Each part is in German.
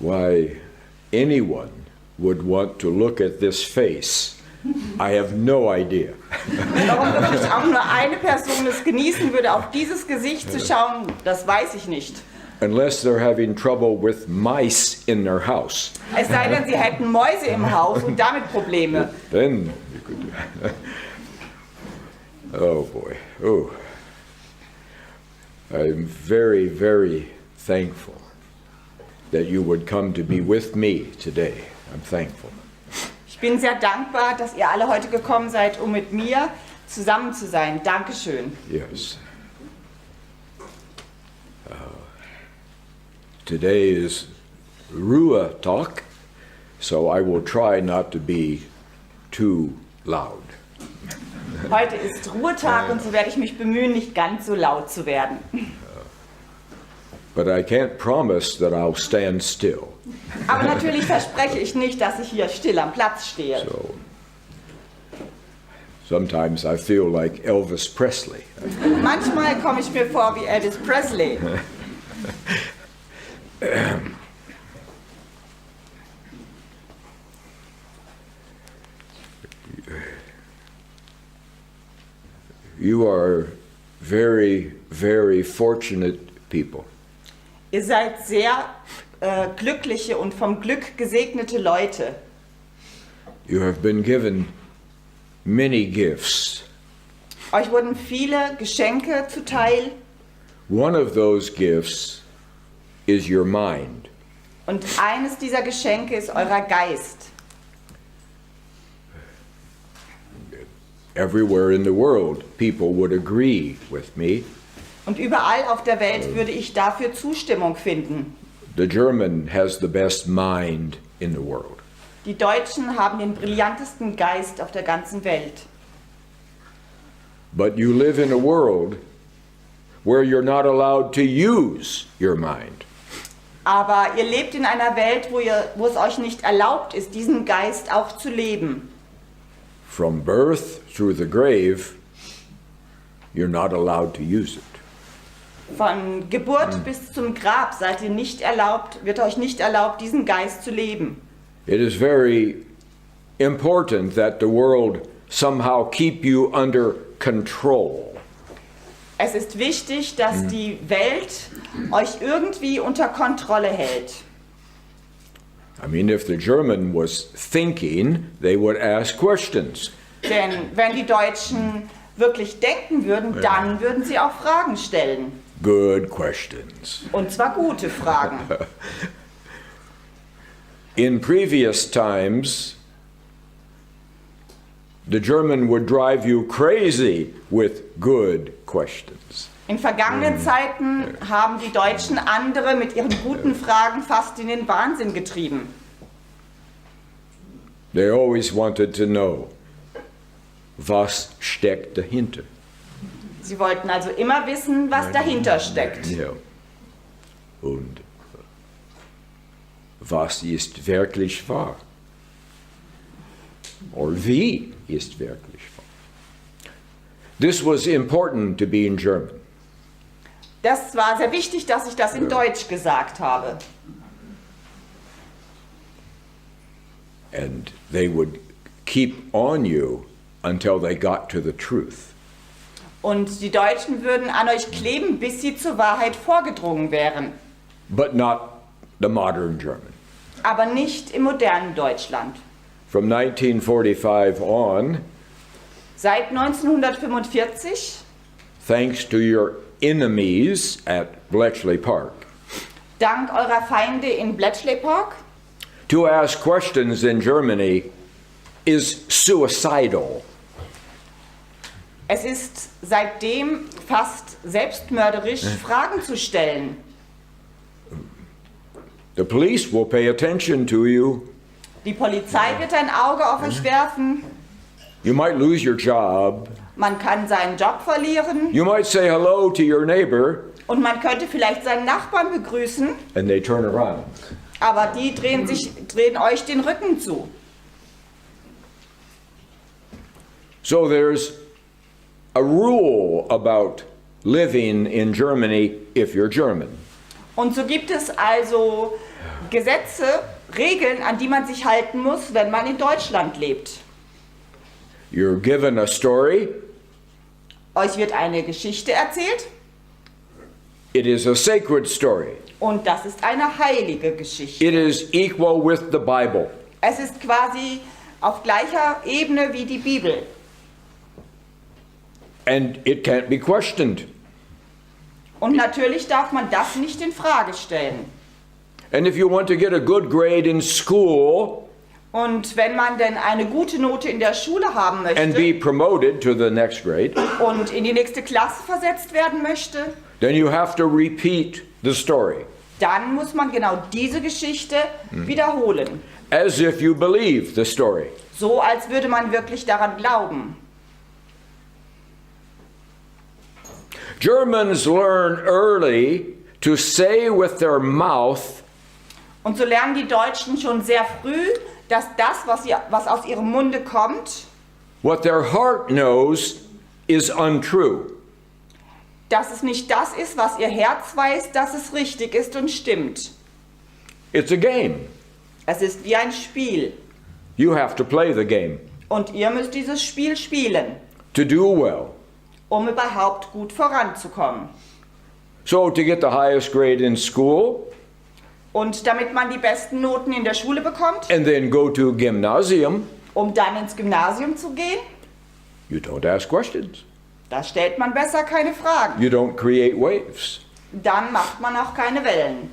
why anyone would want to look at this face, I have no idea. Warum wirklich auch nur eine Person es genießen würde, auf dieses Gesicht zu schauen, das weiß ich nicht. Unless they're having trouble with mice in their house. Es sei denn, sie hätten Mäuse im Haus und damit Probleme. Then you could. Oh boy. Oh. I'm very, very thankful that you would come to be with me today. I'm thankful. Ich bin sehr dankbar, dass ihr alle heute gekommen seid, um mit mir zusammen zu sein. Dankeschön. Yes. Today is Ruhetag, so I will try not to be too loud. Heute ist Ruhetag und so werde ich mich bemühen, nicht ganz so laut zu werden. But I can't promise that I'll stand still. Aber natürlich verspreche ich nicht, dass ich hier still am Platz stehe. So sometimes I feel like Elvis Presley. Manchmal komme ich mir vor wie Elvis Presley. You are very, very fortunate people. Ihr seid sehr glückliche und vom Glück gesegnete Leute. You have been given many gifts. Euch wurden viele Geschenke zuteil. One of those gifts is your mind. Und eines dieser Geschenke ist euer Geist. Everywhere in the world, people would agree with me. Und überall auf der Welt würde ich dafür Zustimmung finden. The German has the best mind in the world. Die Deutschen haben den brillantesten Geist auf der ganzen Welt. But you live in a world where you're not allowed to use your mind. Aber ihr lebt in einer Welt, wo es euch nicht erlaubt ist, diesen Geist auch zu leben. From birth through the grave, you're not allowed to use it. Von Geburt bis zum Grab wird euch nicht erlaubt, diesen Geist zu leben. It is very important that the world somehow keep you under control. Es ist wichtig, dass die Welt euch irgendwie unter Kontrolle hält. I mean, if the German was thinking, they would ask questions. Denn wenn die Deutschen wirklich denken würden, dann würden sie auch Fragen stellen. Good questions. Und zwar gute Fragen. In previous times, the German would drive you crazy with good questions. In vergangenen Zeiten haben die Deutschen andere mit ihren guten Fragen fast in den Wahnsinn getrieben. They always wanted to know, was steckt dahinter? Sie wollten also immer wissen, was dahinter steckt. Ja. Und was ist wirklich wahr? Oder wie ist wirklich wahr? This was important to be in German. Das war sehr wichtig, dass ich das in Deutsch gesagt habe. And they would keep on you until they got to the truth. Und die Deutschen würden an euch kleben, bis sie zur Wahrheit vorgedrungen wären. But not the modern German. Aber nicht im modernen Deutschland. From 1945 on, Seit 1945, thanks to your enemies at Bletchley Park, dank eurer Feinde in Bletchley Park, to ask questions in Germany is suicidal. es ist seitdem fast selbstmörderisch, Fragen zu stellen. The police will pay attention to you. Die Polizei wird ein Auge auf euch werfen. You might lose your job. Man kann seinen Job verlieren. You might say hello to your neighbor, Und man könnte vielleicht seinen Nachbarn begrüßen. and they turn around. Aber die drehen euch den Rücken zu. So there's a rule about living in Germany if you're German. Und so gibt es also Gesetze, Regeln, an die man sich halten muss, wenn man in Deutschland lebt. You're given a story. Euch wird eine Geschichte erzählt It is a sacred story. und das ist eine heilige Geschichte. It is equal with the Bible. Es ist quasi auf gleicher Ebene wie die Bibel. And it can't be questioned. Und natürlich darf man das nicht in Frage stellen. And if you want to get a good grade in school Und wenn man denn eine gute Note in der Schule haben and be möchte promoted to the next grade, und in die nächste Klasse versetzt werden möchte, then you have to repeat the story dann muss man genau diese Geschichte wiederholen. as if you believe the story. So als würde man wirklich daran glauben. Germans learn early to say with their mouth Und so lernen die Deutschen schon sehr früh, dass das, was aus ihrem Munde kommt, what their heart knows is untrue. dass es nicht das ist, was ihr Herz weiß, dass es richtig ist und stimmt. It's a game. Es ist wie ein Spiel. You have to play the game Und ihr müsst dieses Spiel spielen, to do well. um überhaupt gut voranzukommen. So to get the highest grade in school Und damit man die besten Noten in der Schule bekommt, and then go to gymnasium, um dann ins Gymnasium zu gehen, you don't ask questions. da stellt man besser keine Fragen. You don't create waves. Dann macht man auch keine Wellen.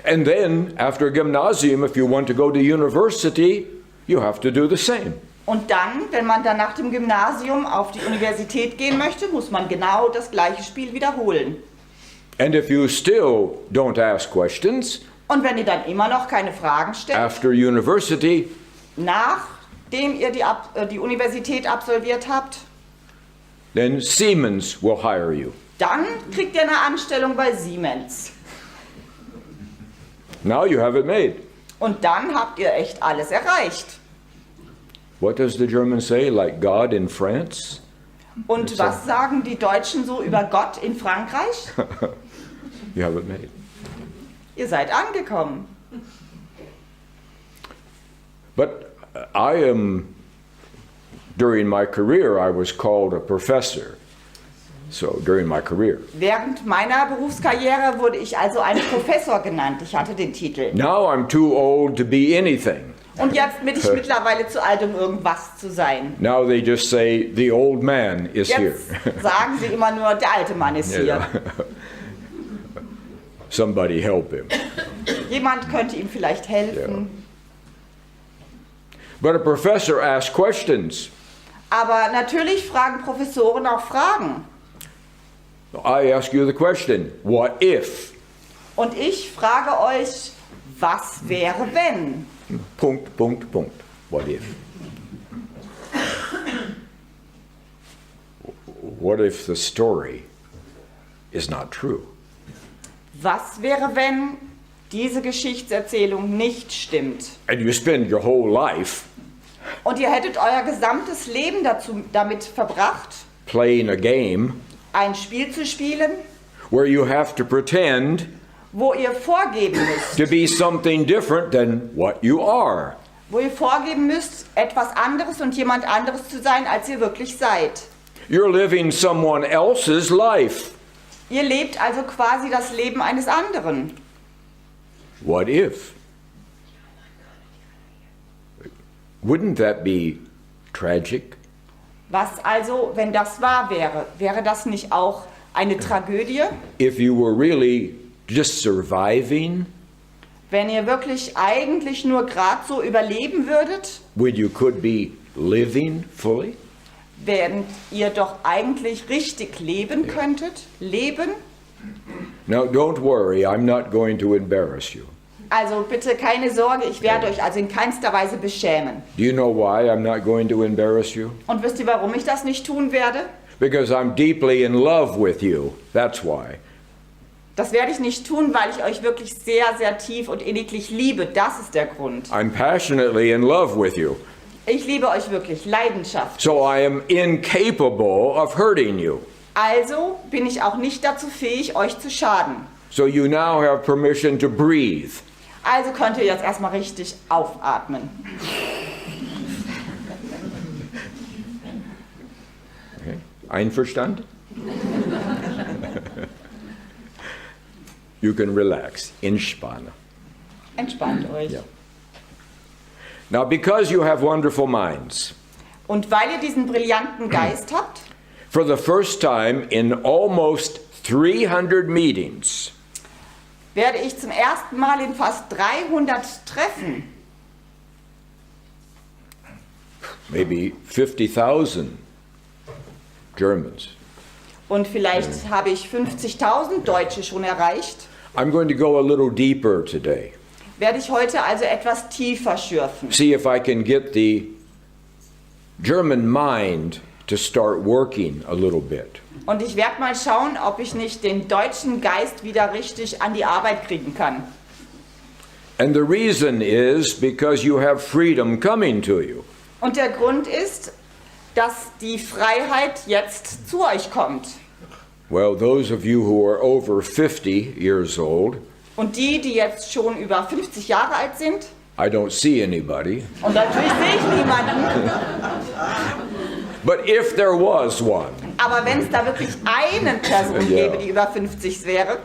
And then after gymnasium, if you want to go to university, you have to do the same. Und dann, wenn man dann nach dem Gymnasium auf die Universität gehen möchte, muss man genau das gleiche Spiel wiederholen. And if you still don't ask questions Und wenn ihr dann immer noch keine Fragen stellt, after university, nachdem ihr die Universität absolviert habt, then Siemens will hire you. dann kriegt ihr eine Anstellung bei Siemens. Now you have it made. Und dann habt ihr echt alles erreicht. What does the German say? Like God in France? Und was sagen die Deutschen so über Gott in Frankreich? You have it made. Ihr seid angekommen. But during my career, I was called a professor. So during my career. Während meiner Berufskarriere wurde ich also ein Professor genannt. Ich hatte den Titel. Now I'm too old to be anything. Und jetzt bin ich mittlerweile zu alt, um irgendwas zu sein. Now they just say the old man is here. Jetzt sagen sie immer nur, der alte Mann ist hier. Somebody help him. Jemand könnte ihm vielleicht helfen. But a professor asks questions. Aber natürlich fragen Professoren auch Fragen. I ask you the question, what if? Und ich frage euch, was wäre, wenn? Punkt, Punkt, Punkt. What if? What if the story is not true? Was wäre, wenn diese Geschichtserzählung nicht stimmt? And you spend your whole life Und ihr hättet euer gesamtes Leben damit verbracht, playing a game ein Spiel zu spielen, where you have to pretend wo ihr vorgeben müsst, to be something different than what you are. etwas anderes und jemand anderes zu sein, als ihr wirklich seid. You're living someone else's life. Ihr lebt also quasi das Leben eines anderen. What if? Wouldn't that be tragic? Was also, wenn das wahr wäre? Wäre das nicht auch eine Tragödie? If you were really just surviving Wenn ihr wirklich eigentlich nur gerade so überleben würdet, when you could be living fully? während ihr doch eigentlich richtig leben könntet? Leben? Now, don't worry, I'm not going to embarrass you. Also bitte keine Sorge, ich werde euch also in keinster Weise beschämen. Do you know why I'm not going to embarrass you? Und wisst ihr, warum ich das nicht tun werde? Because I'm deeply in love with you. That's why. Das werde ich nicht tun, weil ich euch wirklich sehr, sehr tief und inniglich liebe. Das ist der Grund. I'm passionately in love with you. Ich liebe euch wirklich, Leidenschaft. So I am incapable of hurting you. Also bin ich auch nicht dazu fähig, euch zu schaden. So you now have permission to breathe. Also könnt ihr jetzt erstmal richtig aufatmen. Okay. Einverstanden? You can relax. Entspannen. Entspannt euch. Ja. Now, because you have wonderful minds, Und weil ihr diesen brillanten Geist habt, for the first time in almost 300 meetings, werde ich zum ersten Mal in fast 300 Treffen, maybe 50,000 Germans. und vielleicht habe ich 50.000 Deutsche schon erreicht, I'm going to go a little deeper today. werde ich heute also etwas tiefer schürfen. See if I can get the German mind to start working a little bit. Und ich werde mal schauen, ob ich nicht den deutschen Geist wieder richtig an die Arbeit kriegen kann. And the reason is because you have freedom coming to you. Und der Grund ist, dass die Freiheit jetzt zu euch kommt. Well, those of you who are over 50 years old, Und die jetzt schon über 50 Jahre alt sind, I don't see anybody, und natürlich sehe ich niemanden, but if there was one, aber wenn es da wirklich eine Person Ja. gäbe, die über 50 wäre,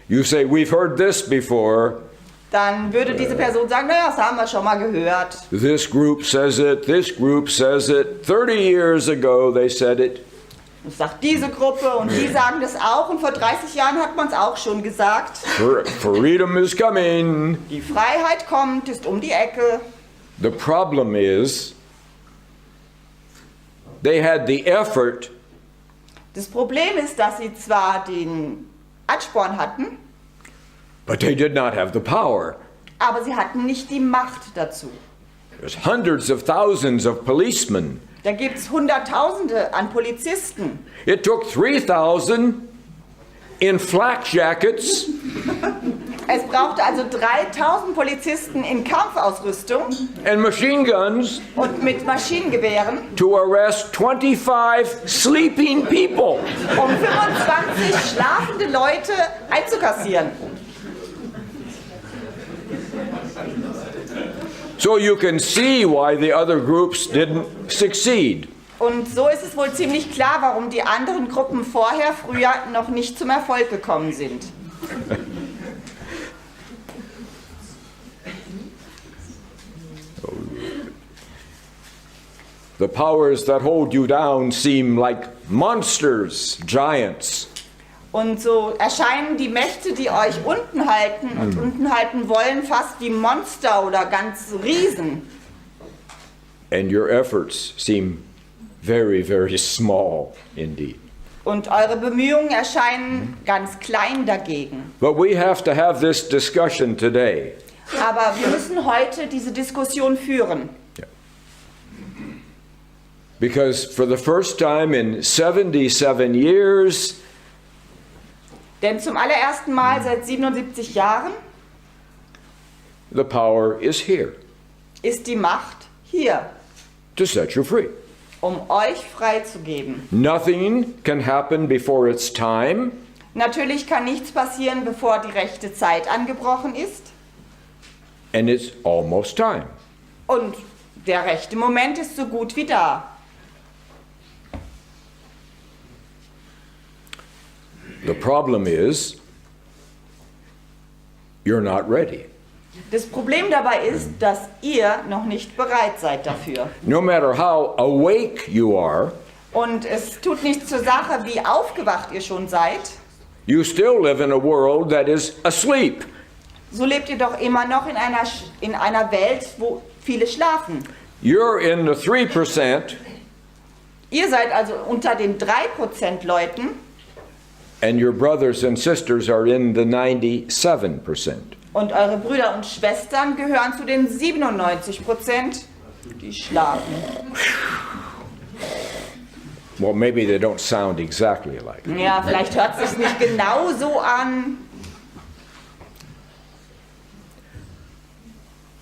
you say, we've heard this before, dann würde diese Person sagen, naja, das haben wir schon mal gehört. this group says it, 30 years ago they said it. Das sagt diese Gruppe und die sagen das auch und vor 30 Jahren hat man es auch schon gesagt. Freedom is coming. Die Freiheit kommt, ist um die Ecke. The problem is, they had the effort, Das Problem ist, dass sie zwar den Ansporn hatten, but they did not have the power. aber sie hatten nicht die Macht dazu. There's hundreds of thousands of policemen. Da gibt es Hunderttausende an Polizisten. It took 3,000 in flak jackets Es brauchte also 3000 Polizisten in Kampfausrüstung and machine guns und mit Maschinengewehren, to arrest 25 sleeping people. um 25 schlafende Leute einzukassieren. So you can see why the other groups didn't succeed. Und so ist es wohl ziemlich klar, warum die anderen Gruppen früher noch nicht zum Erfolg gekommen sind. The powers that hold you down seem like monsters, giants. Und so erscheinen die Mächte, die euch unten halten und unten halten wollen, fast wie Monster oder ganz Riesen. And your efforts seem very, very small indeed. Und eure Bemühungen erscheinen ganz klein dagegen. But we have to have this discussion today. Aber wir müssen heute diese Diskussion führen. Because for the first time in 77 years, Denn zum allerersten Mal seit 77 Jahren the power is here ist die Macht hier, to set you free. um euch freizugeben. Nothing can happen before its time, Natürlich kann nichts passieren, bevor die rechte Zeit angebrochen ist. and it's almost time. Und der rechte Moment ist so gut wie da. The problem is, you're not ready. Das Problem dabei ist, dass ihr noch nicht bereit seid dafür. No matter how awake you are, Und es tut nichts zur Sache, wie aufgewacht ihr schon seid. you still live in a world that is asleep. So lebt ihr doch immer noch in einer Welt, wo viele schlafen. You're in the 3%, Ihr seid also unter den 3% Leuten and your brothers and sisters are in the 97%. und eure Brüder und Schwestern gehören zu den 97%, die schlafen. Well, maybe they don't sound exactly like it. Ja, vielleicht hört es sich nicht genau so an.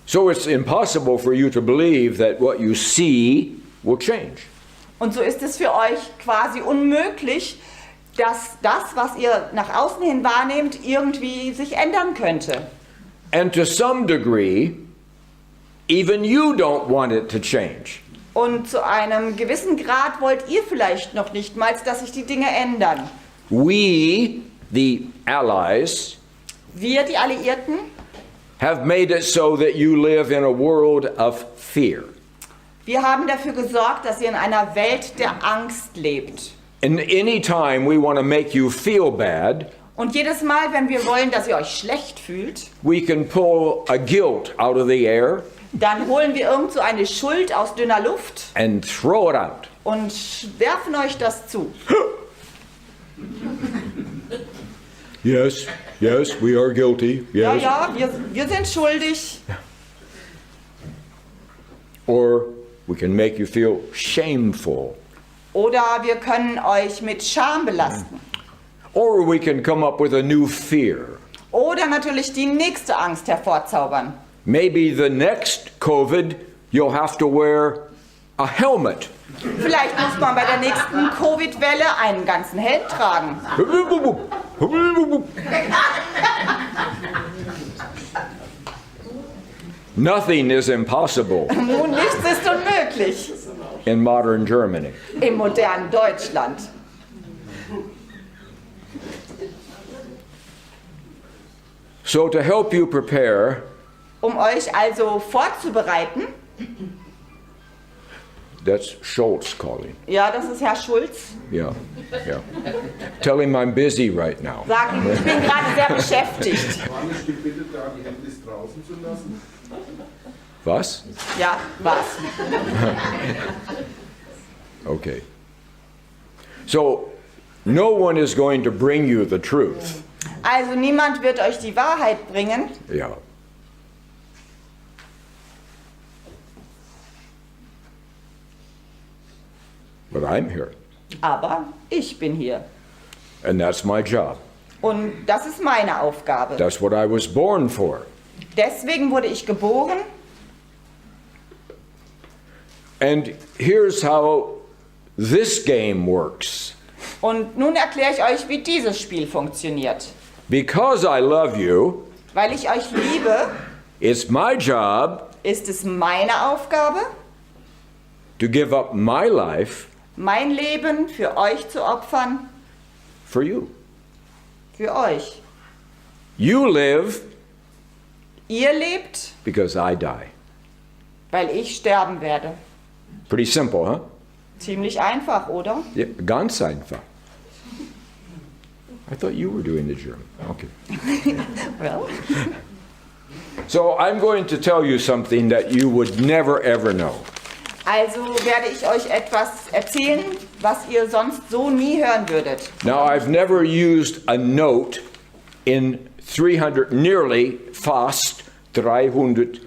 So it's impossible for you to believe that what you see will change. Und so ist es für euch quasi unmöglich, dass das, was ihr nach außen hin wahrnehmt, irgendwie sich ändern könnte. And to some degree, even you don't want it to change. Und zu einem gewissen Grad wollt ihr vielleicht noch nicht mal, dass sich die Dinge ändern. We, the Allies, Wir, die Alliierten, have made it so that you live in a world of fear. wir haben dafür gesorgt, dass ihr in einer Welt der Angst lebt. And any time we want to make you feel bad, Und jedes Mal, wenn wir wollen, dass ihr euch schlecht fühlt, we can pull a guilt out of the air dann holen wir irgend so eine Schuld aus dünner Luft and throw it out. und werfen euch das zu. Yes, yes, we are guilty. Ja, Yes. ja, wir sind schuldig. Or we can make you feel shameful. Oder wir können euch mit Scham belasten. Or we can come up with a new fear. Oder natürlich die nächste Angst hervorzaubern. Maybe the next COVID, you'll have to wear a helmet. Vielleicht muss man bei der nächsten Covid-Welle einen ganzen Helm tragen. Nothing is impossible Nun, nichts ist unmöglich in modern Germany. im modernen Deutschland. So to help you prepare, Um euch also vorzubereiten, that's Schultz calling. ja, das ist Herr Schulz, Yeah, yeah. Tell him I'm busy right now. sag ihm, ich bin gerade sehr beschäftigt. War nicht gebeten, da die Handys draußen zu lassen? Was? Ja, was? Okay. So, no one is going to bring you the truth. Also niemand wird euch die Wahrheit bringen, Yeah. But I'm here, aber ich bin hier. and that's my job. Und das ist meine Aufgabe. That's what I was born for. Deswegen wurde ich geboren. And here's how this game works. Und nun erkläre ich euch, wie dieses Spiel funktioniert. Because I love you, Weil ich euch liebe, it's my job ist es meine Aufgabe, to give up my life mein Leben für euch zu opfern. for you. Für euch. You live Ihr lebt, because I die. weil ich sterben werde. Pretty simple, huh? Ziemlich einfach, oder? Yeah, ganz einfach. I thought you were doing the German. Okay. Well. So I'm going to tell you something that you would never ever know. Also werde ich euch etwas erzählen, was ihr sonst so nie hören würdet. Now I've never used a note in 300, nearly fast 300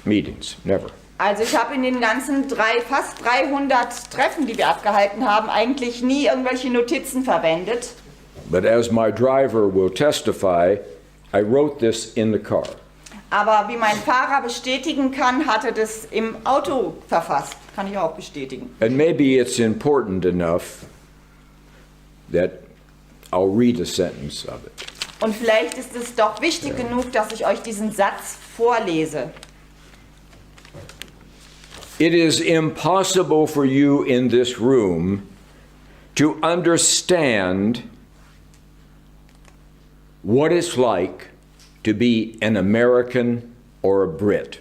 meetings. Never. Also ich habe in den ganzen fast 300 Treffen, die wir abgehalten haben, eigentlich nie irgendwelche Notizen verwendet. But as my driver will testify, I wrote this in the car. Aber wie mein Fahrer bestätigen kann, hat er das im Auto verfasst. Kann ich auch bestätigen. And maybe it's important enough that I'll read a sentence of it. Und vielleicht ist es doch wichtig genug, dass ich euch diesen Satz vorlese. It is impossible for you in this room to understand what it's like to be an American or a Brit.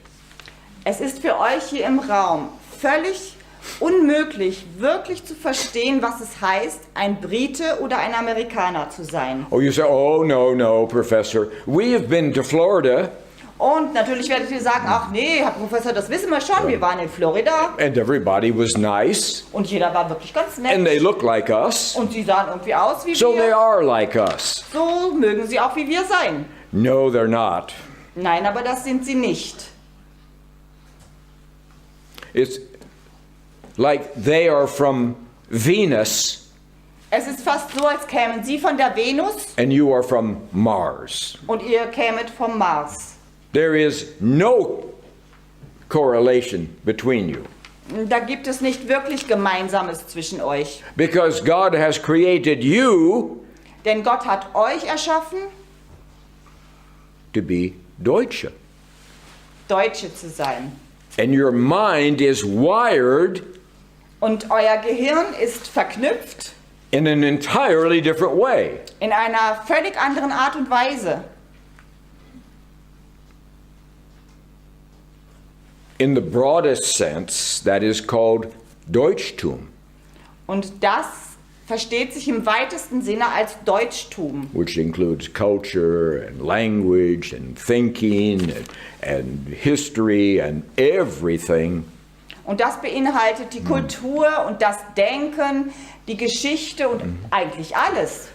Es ist für euch hier im Raum völlig unmöglich, wirklich zu verstehen, was es heißt, ein Brite oder ein Amerikaner zu sein. Oh, you say, oh, no, Professor. We have been to Florida Und natürlich werdet ihr sagen, ach nee, Herr Professor, das wissen wir schon, wir waren in Florida and everybody was nice und jeder war wirklich ganz and they nett. look like us, Und sie sahen irgendwie aus wie so they wir. are like us. So mögen sie auch wie wir sein. No, they're not. Nein, aber das sind sie nicht. It's like they are from Venus Es ist fast so, als kämen sie von der Venus and you are from Mars. und ihr kämet vom Mars. There is no correlation between you. Da gibt es nicht wirklich Gemeinsames zwischen euch. Because God has created you Denn Gott hat euch erschaffen, to be Deutsche. Deutsche zu sein. And your mind is wired Und euer Gehirn ist verknüpft in an entirely different way. in einer völlig anderen Art und Weise. In the broadest sense, that is called Deutschtum, Und das versteht sich im weitesten Sinne als Deutschtum. which includes culture and language and thinking and history and everything. Und das beinhaltet die Kultur und das Denken, die Geschichte und eigentlich alles.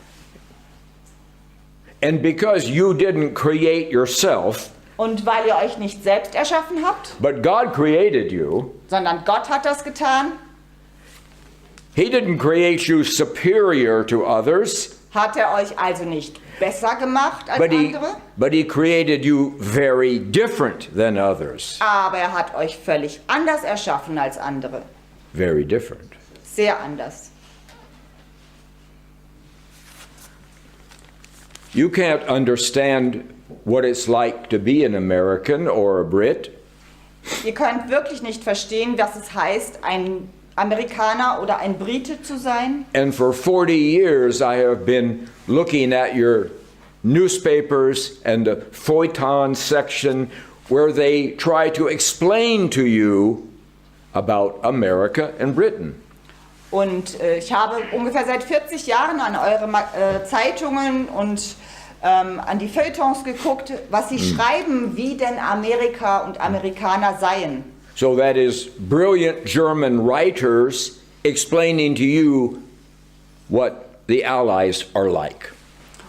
And because you didn't create yourself, Und weil ihr euch nicht selbst erschaffen habt, but God created you, sondern Gott hat das getan, He didn't create you superior to others, hat er euch also nicht besser gemacht als andere, but he created you very different than others. aber er hat euch völlig anders erschaffen als andere. Very different. Sehr anders. You can't understand what it's like to be an American or a Brit Ihr könnt wirklich nicht verstehen, was es heißt, ein Amerikaner oder ein Brite zu sein. And for 40 years, I have been looking at your newspapers and the feuilleton section where they try to explain to you about America and Britain. Und ich habe ungefähr seit 40 Jahren an eure Zeitungen und an die Feuilletons geguckt, was sie schreiben, wie denn Amerika und Amerikaner seien. So that is brilliant German writers explaining to you what the Allies are like.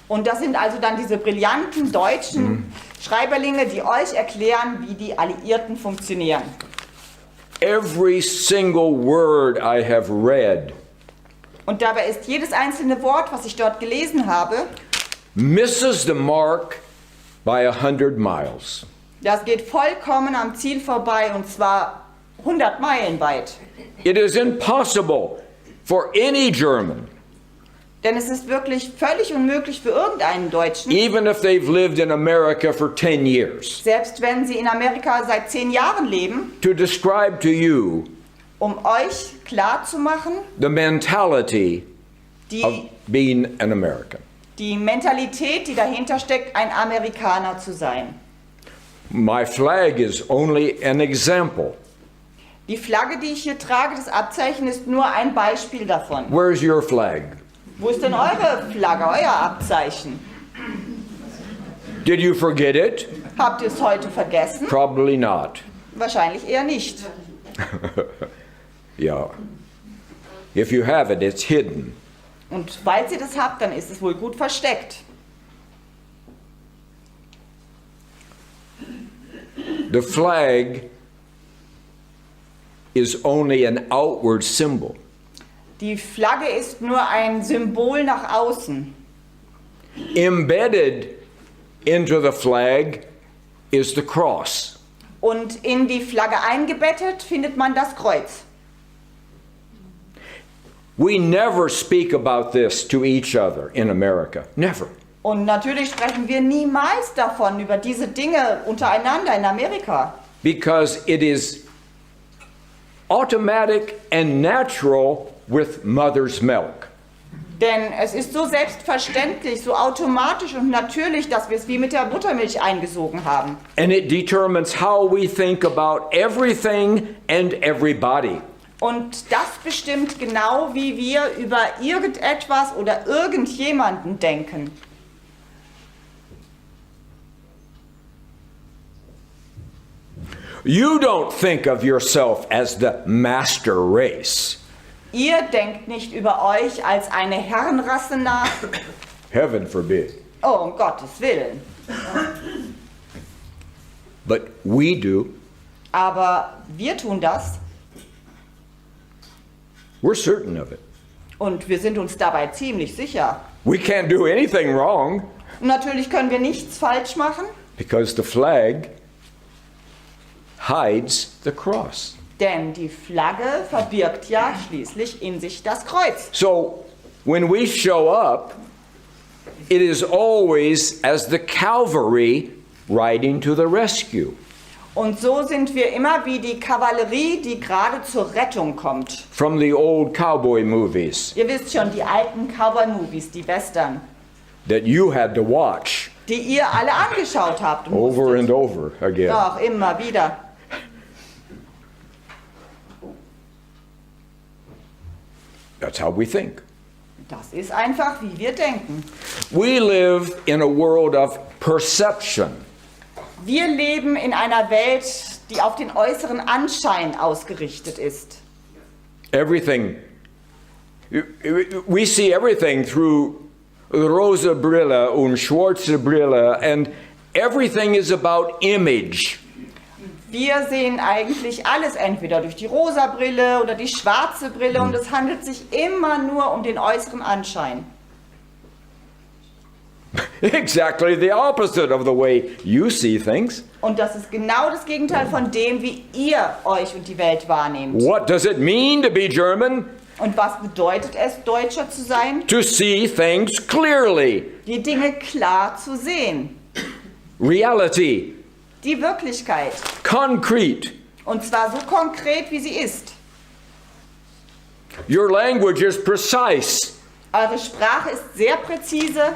Und das sind also dann diese brillanten deutschen Schreiberlinge, die euch erklären, wie die Alliierten funktionieren. Every single word I have read Und dabei ist jedes einzelne Wort, was ich dort gelesen habe, misses the mark by 100 miles. das geht vollkommen am Ziel vorbei und zwar 100 Meilen weit. It is impossible for any German, Denn es ist wirklich völlig unmöglich für irgendeinen Deutschen, even if they've lived in America for 10 years, selbst wenn sie in Amerika seit 10 Jahren leben, to describe to you um euch klarzumachen, the mentality of die, being an American. die Mentalität, die dahinter steckt, ein Amerikaner zu sein. My flag is only an example. Die Flagge, die ich hier trage, das Abzeichen, ist nur ein Beispiel davon. Where's your flag? Wo ist denn eure Flagge, euer Abzeichen? Did you forget it? Habt ihr es heute vergessen? Probably not. Wahrscheinlich eher nicht. Yeah. If you have it, it's hidden. Und falls ihr das habt, dann ist es wohl gut versteckt. The flag is only an outward symbol. Die Flagge ist nur ein Symbol nach außen. Embedded into the flag is the cross. Und in die Flagge eingebettet findet man das Kreuz. We never speak about this to each other in America. Never. Und natürlich sprechen wir niemals davon, über diese Dinge untereinander in Amerika. Because it is automatic and natural with mother's milk. Denn es ist so selbstverständlich, so automatisch und natürlich, dass wir es wie mit der Buttermilch eingesogen haben. And it determines how we think about everything and everybody. Und das bestimmt genau, wie wir über irgendetwas oder irgendjemanden denken. You don't think of yourself as the master race. Ihr denkt nicht über euch als eine Herrenrasse nach. Heaven forbid. Oh, um Gottes Willen. But we do. Aber wir tun das We're certain of it. und wir sind uns dabei ziemlich sicher. We can't do anything wrong Natürlich können wir nichts falsch machen, because the flag hides the cross. Denn die Flagge verbirgt ja schließlich in sich das Kreuz. So when we show up, it is always as the cavalry riding to the rescue. Und so sind wir immer wie die Kavallerie, die gerade zur Rettung kommt. From the old cowboy movies Ihr wisst schon, die alten Cowboy-Movies, die Western, that you had to watch die ihr alle angeschaut habt. over and over again. Doch, immer wieder. That's how we think. Das ist einfach, wie wir denken. We live in a world of perception. Wir leben in einer Welt, die auf den äußeren Anschein ausgerichtet ist. Everything, we see everything through rosa Brille und schwarze Brille, and everything is about image. Wir sehen eigentlich alles entweder durch die rosa Brille oder die schwarze Brille und es handelt sich immer nur um den äußeren Anschein. Exactly the opposite of the way you see things. Und das ist genau das Gegenteil von dem, wie ihr euch und die Welt wahrnehmt. What does it mean to be German? Und was bedeutet es, Deutscher zu sein? To see things clearly. Die Dinge klar zu sehen. Reality. Die Wirklichkeit. Concrete. Und zwar so konkret, wie sie ist. Your language is precise. Eure Sprache ist sehr präzise.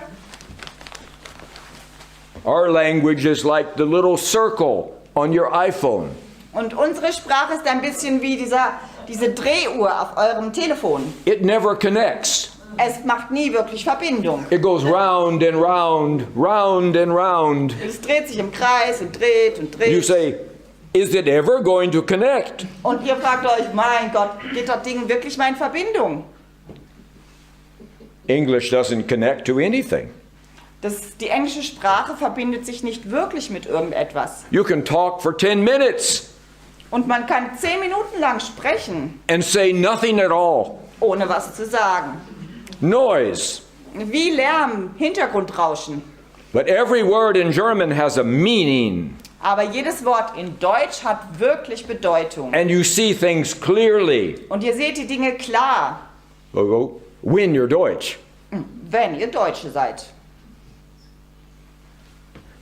Our language is like the little circle on your iPhone. Und unsere Sprache ist ein bisschen wie diese Drehuhr auf eurem Telefon. It never connects. Es macht nie wirklich Verbindung. It goes round and round, round and round. Es dreht sich im Kreis und dreht und You dreht. say, is it ever going to connect? Und ihr fragt euch, mein Gott, geht das Ding wirklich mal in Verbindung? English doesn't connect to anything. Die englische Sprache verbindet sich nicht wirklich mit irgendetwas. You can talk for 10 minutes Und man kann 10 Minuten lang sprechen, and say nothing at all. ohne was zu sagen. Noise. Wie Lärm, Hintergrundrauschen. But every word in German has a meaning, Aber jedes Wort in Deutsch hat wirklich Bedeutung. and you see things clearly. Und ihr seht die Dinge klar, When you're Deutsch. wenn ihr Deutsche seid.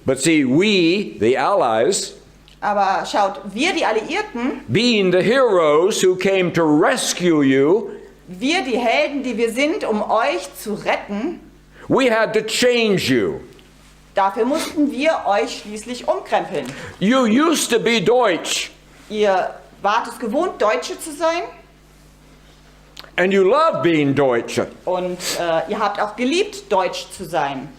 But see, we, the Allies, Aber schaut, wir die Alliierten, being the heroes who came to rescue you, wir die Helden, die wir sind, um euch zu retten, we had to change you. dafür mussten wir euch schließlich umkrempeln. You used to be Deutsch, Ihr wart es gewohnt, Deutsche zu sein and you love being Deutsch. und ihr habt auch geliebt, Deutsch zu sein.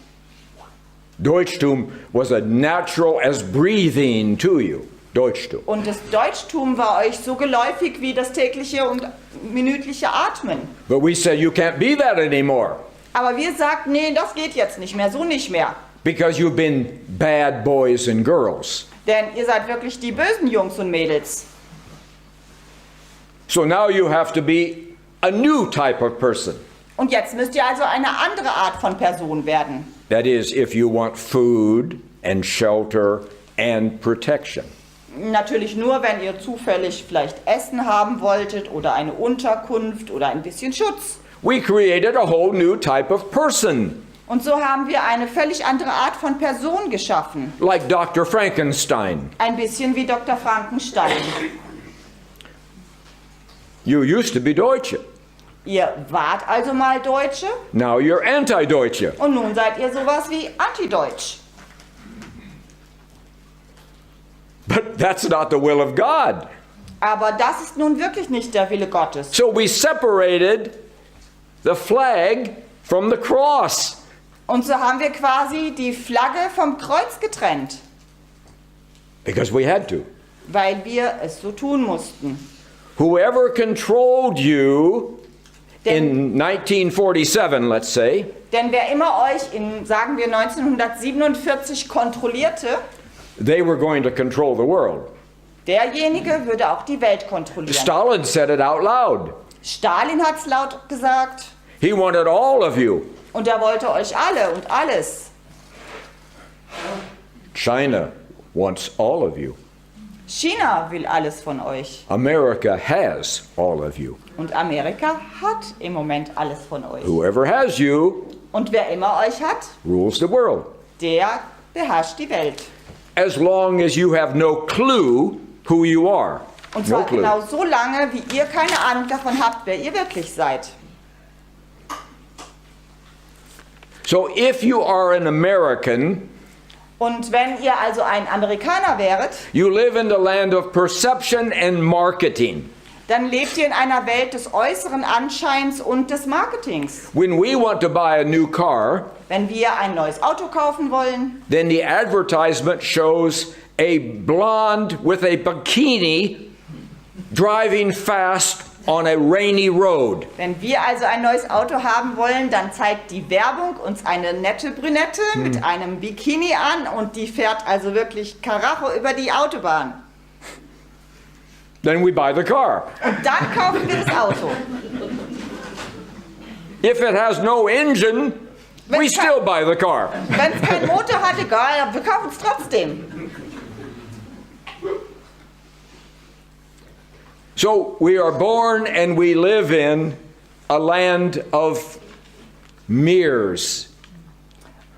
Deutschtum was as natural as breathing to you. Deutschtum. Und das Deutschtum war euch so geläufig wie das tägliche und minütliche Atmen. But we said you can't be that anymore Aber wir sagten, nee, das geht jetzt nicht mehr, so nicht mehr. because you've been bad boys and girls. Denn ihr seid wirklich die bösen Jungs und Mädels. So now you have to be a new type of person. Und jetzt müsst ihr also eine andere Art von Person werden. That is, if you want food and shelter and protection. Natürlich nur, wenn ihr zufällig vielleicht Essen haben wolltet oder eine Unterkunft oder ein bisschen Schutz. We created a whole new type of person, Und so haben wir eine völlig andere Art von Person geschaffen. like Dr. Frankenstein. Ein bisschen wie Dr. Frankenstein. You used to be Deutsche. Ihr wart also mal Deutsche Now you're anti-Deutsche. und nun seid ihr sowas wie Antideutsch. But that's not the will of God. Aber das ist nun wirklich nicht der Wille Gottes. So we separated the flag from the cross. Und so haben wir quasi die Flagge vom Kreuz getrennt, Because we had to. weil wir es so tun mussten. Whoever controlled you Denn, in 1947, let's say, denn wer immer euch in, sagen wir, 1947 kontrollierte, they were going to control the world. derjenige würde auch die Welt kontrollieren. Stalin said it out loud. Stalin hat es laut gesagt He wanted all of you. und er wollte euch alle und alles. China wants all of you. China will alles von euch. America has all of you. Und Amerika hat im Moment alles von euch. Whoever has you Und wer immer euch hat, rules the world. der beherrscht die Welt. As long as you have no clue who you are. Und No zwar clue. genau so lange, wie ihr keine Ahnung davon habt, wer ihr wirklich seid. So if you are an American, Und wenn ihr also ein Amerikaner wäret, you live in the land of perception and marketing. dann lebt ihr in einer Welt des äußeren Anscheins und des Marketings. When we want to buy a new car, Wenn wir ein neues Auto kaufen wollen, then the advertisement shows a blonde with a bikini driving fast on a rainy road. wenn wir also ein neues Auto haben wollen, dann zeigt die Werbung uns eine nette Brünette mit einem Bikini an und die fährt also wirklich Karacho über die Autobahn. Then we buy the car. Und dann kaufen wir das Auto. If it has no engine, we still buy the car. Wenn es keinen Motor hat, egal, wir kaufen es trotzdem. So we are born and we live in a land of mirrors.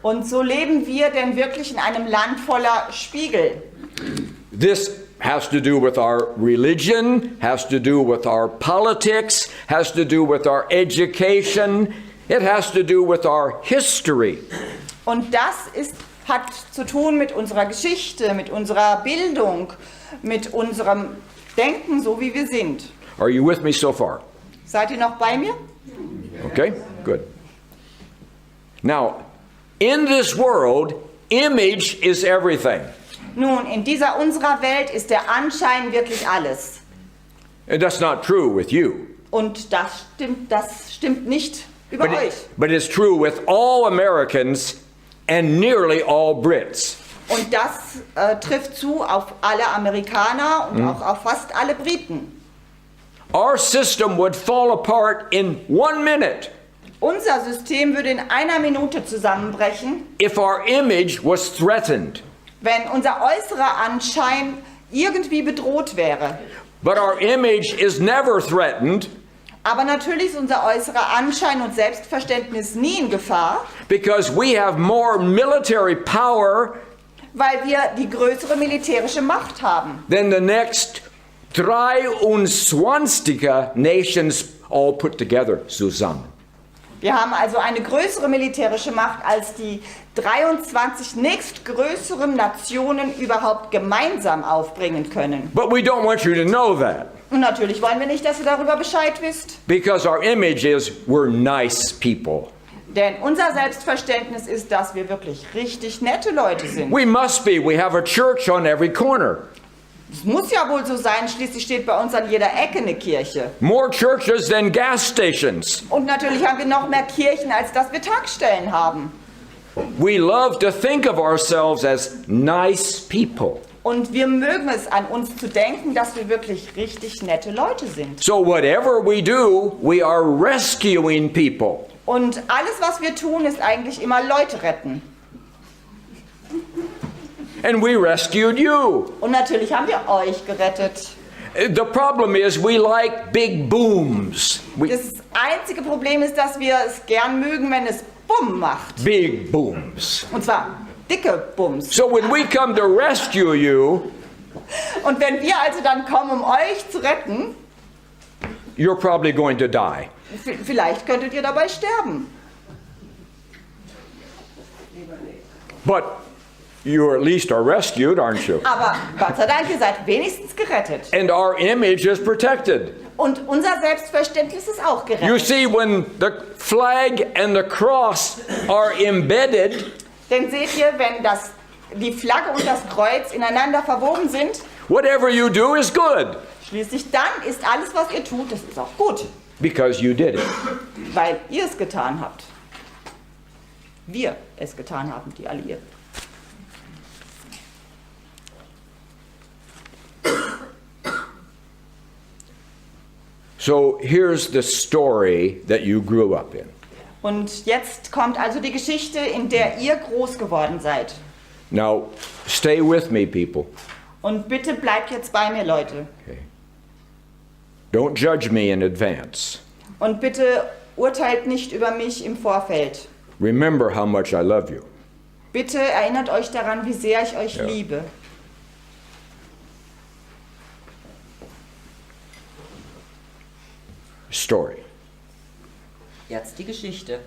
Und so leben wir denn wirklich in einem Land voller Spiegel. This has to do with our religion, has to do with our politics, has to do with our education, it has to do with our history. Und das hat zu tun mit unserer Geschichte, mit unserer Bildung, mit unserem Denken, so wie wir sind. Are you with me so far? Seid ihr noch bei mir? Okay, good. Now, in this world, image is everything. Nun, in dieser unserer Welt ist der Anschein wirklich alles. And that's not true with you. Und das stimmt nicht über euch. But it's true with all Americans and nearly all Brits. Und das trifft zu auf alle Amerikaner und auch auf fast alle Briten. Our system would fall apart in 1 minute Unser System würde in einer Minute zusammenbrechen, if our image was threatened. wenn unser äußerer Anschein irgendwie bedroht wäre. But our image is never threatened Aber natürlich ist unser äußerer Anschein und Selbstverständnis nie in Gefahr, because we have more military power weil wir die größere militärische Macht haben. than the next 23 nations all put together zusammen. Wir haben also eine größere militärische Macht als die 23 nächstgrößeren Nationen überhaupt gemeinsam aufbringen können. But we don't want you to know that Und natürlich wollen wir nicht, dass ihr darüber Bescheid wisst, because our image is we're nice people. denn unser Selbstverständnis ist, dass wir wirklich richtig nette Leute sind. We must be. We have a church on every corner. Es muss ja wohl so sein, schließlich steht bei uns an jeder Ecke eine Kirche. More churches than gas stations. Und natürlich haben wir noch mehr Kirchen, als dass wir Tankstellen haben. We love to think of ourselves as nice people. Und wir mögen es, an uns zu denken, dass wir wirklich richtig nette Leute sind. So whatever we do, we are rescuing people. Und alles, was wir tun, ist eigentlich immer Leute retten. And we rescued you. Und natürlich haben wir euch gerettet. The problem is we like big booms. Das einzige Problem ist, dass wir es gern mögen, wenn es Bumm macht. Big booms. Und zwar dicke Bums. So when we come to rescue you, Und wenn wir also dann kommen, um euch zu retten, you're probably going to die. vielleicht könntet ihr dabei sterben. But you at least are rescued, aren't you? Aber Gott sei Dank, ihr seid wenigstens gerettet. And our image is protected. Und unser Selbstverständnis ist auch You gerettet. see, when the flag and the cross are embedded, Denn seht ihr, wenn die Flagge und das Kreuz ineinander verwoben sind, whatever you do is good schließlich dann ist alles, was ihr tut, das ist auch gut, because you did it. weil ihr es getan habt. Wir es getan haben, die Alliierten. So here's the story that you grew up in. Und jetzt kommt also die Geschichte, in der ihr groß geworden seid. Now, stay with me, people. Und bitte bleibt jetzt bei mir, Leute. Okay. Don't judge me in advance. Und bitte urteilt nicht über mich im Vorfeld. Remember how much I love you. Bitte erinnert euch daran, wie sehr ich euch Ja. liebe. Story. Jetzt die Geschichte.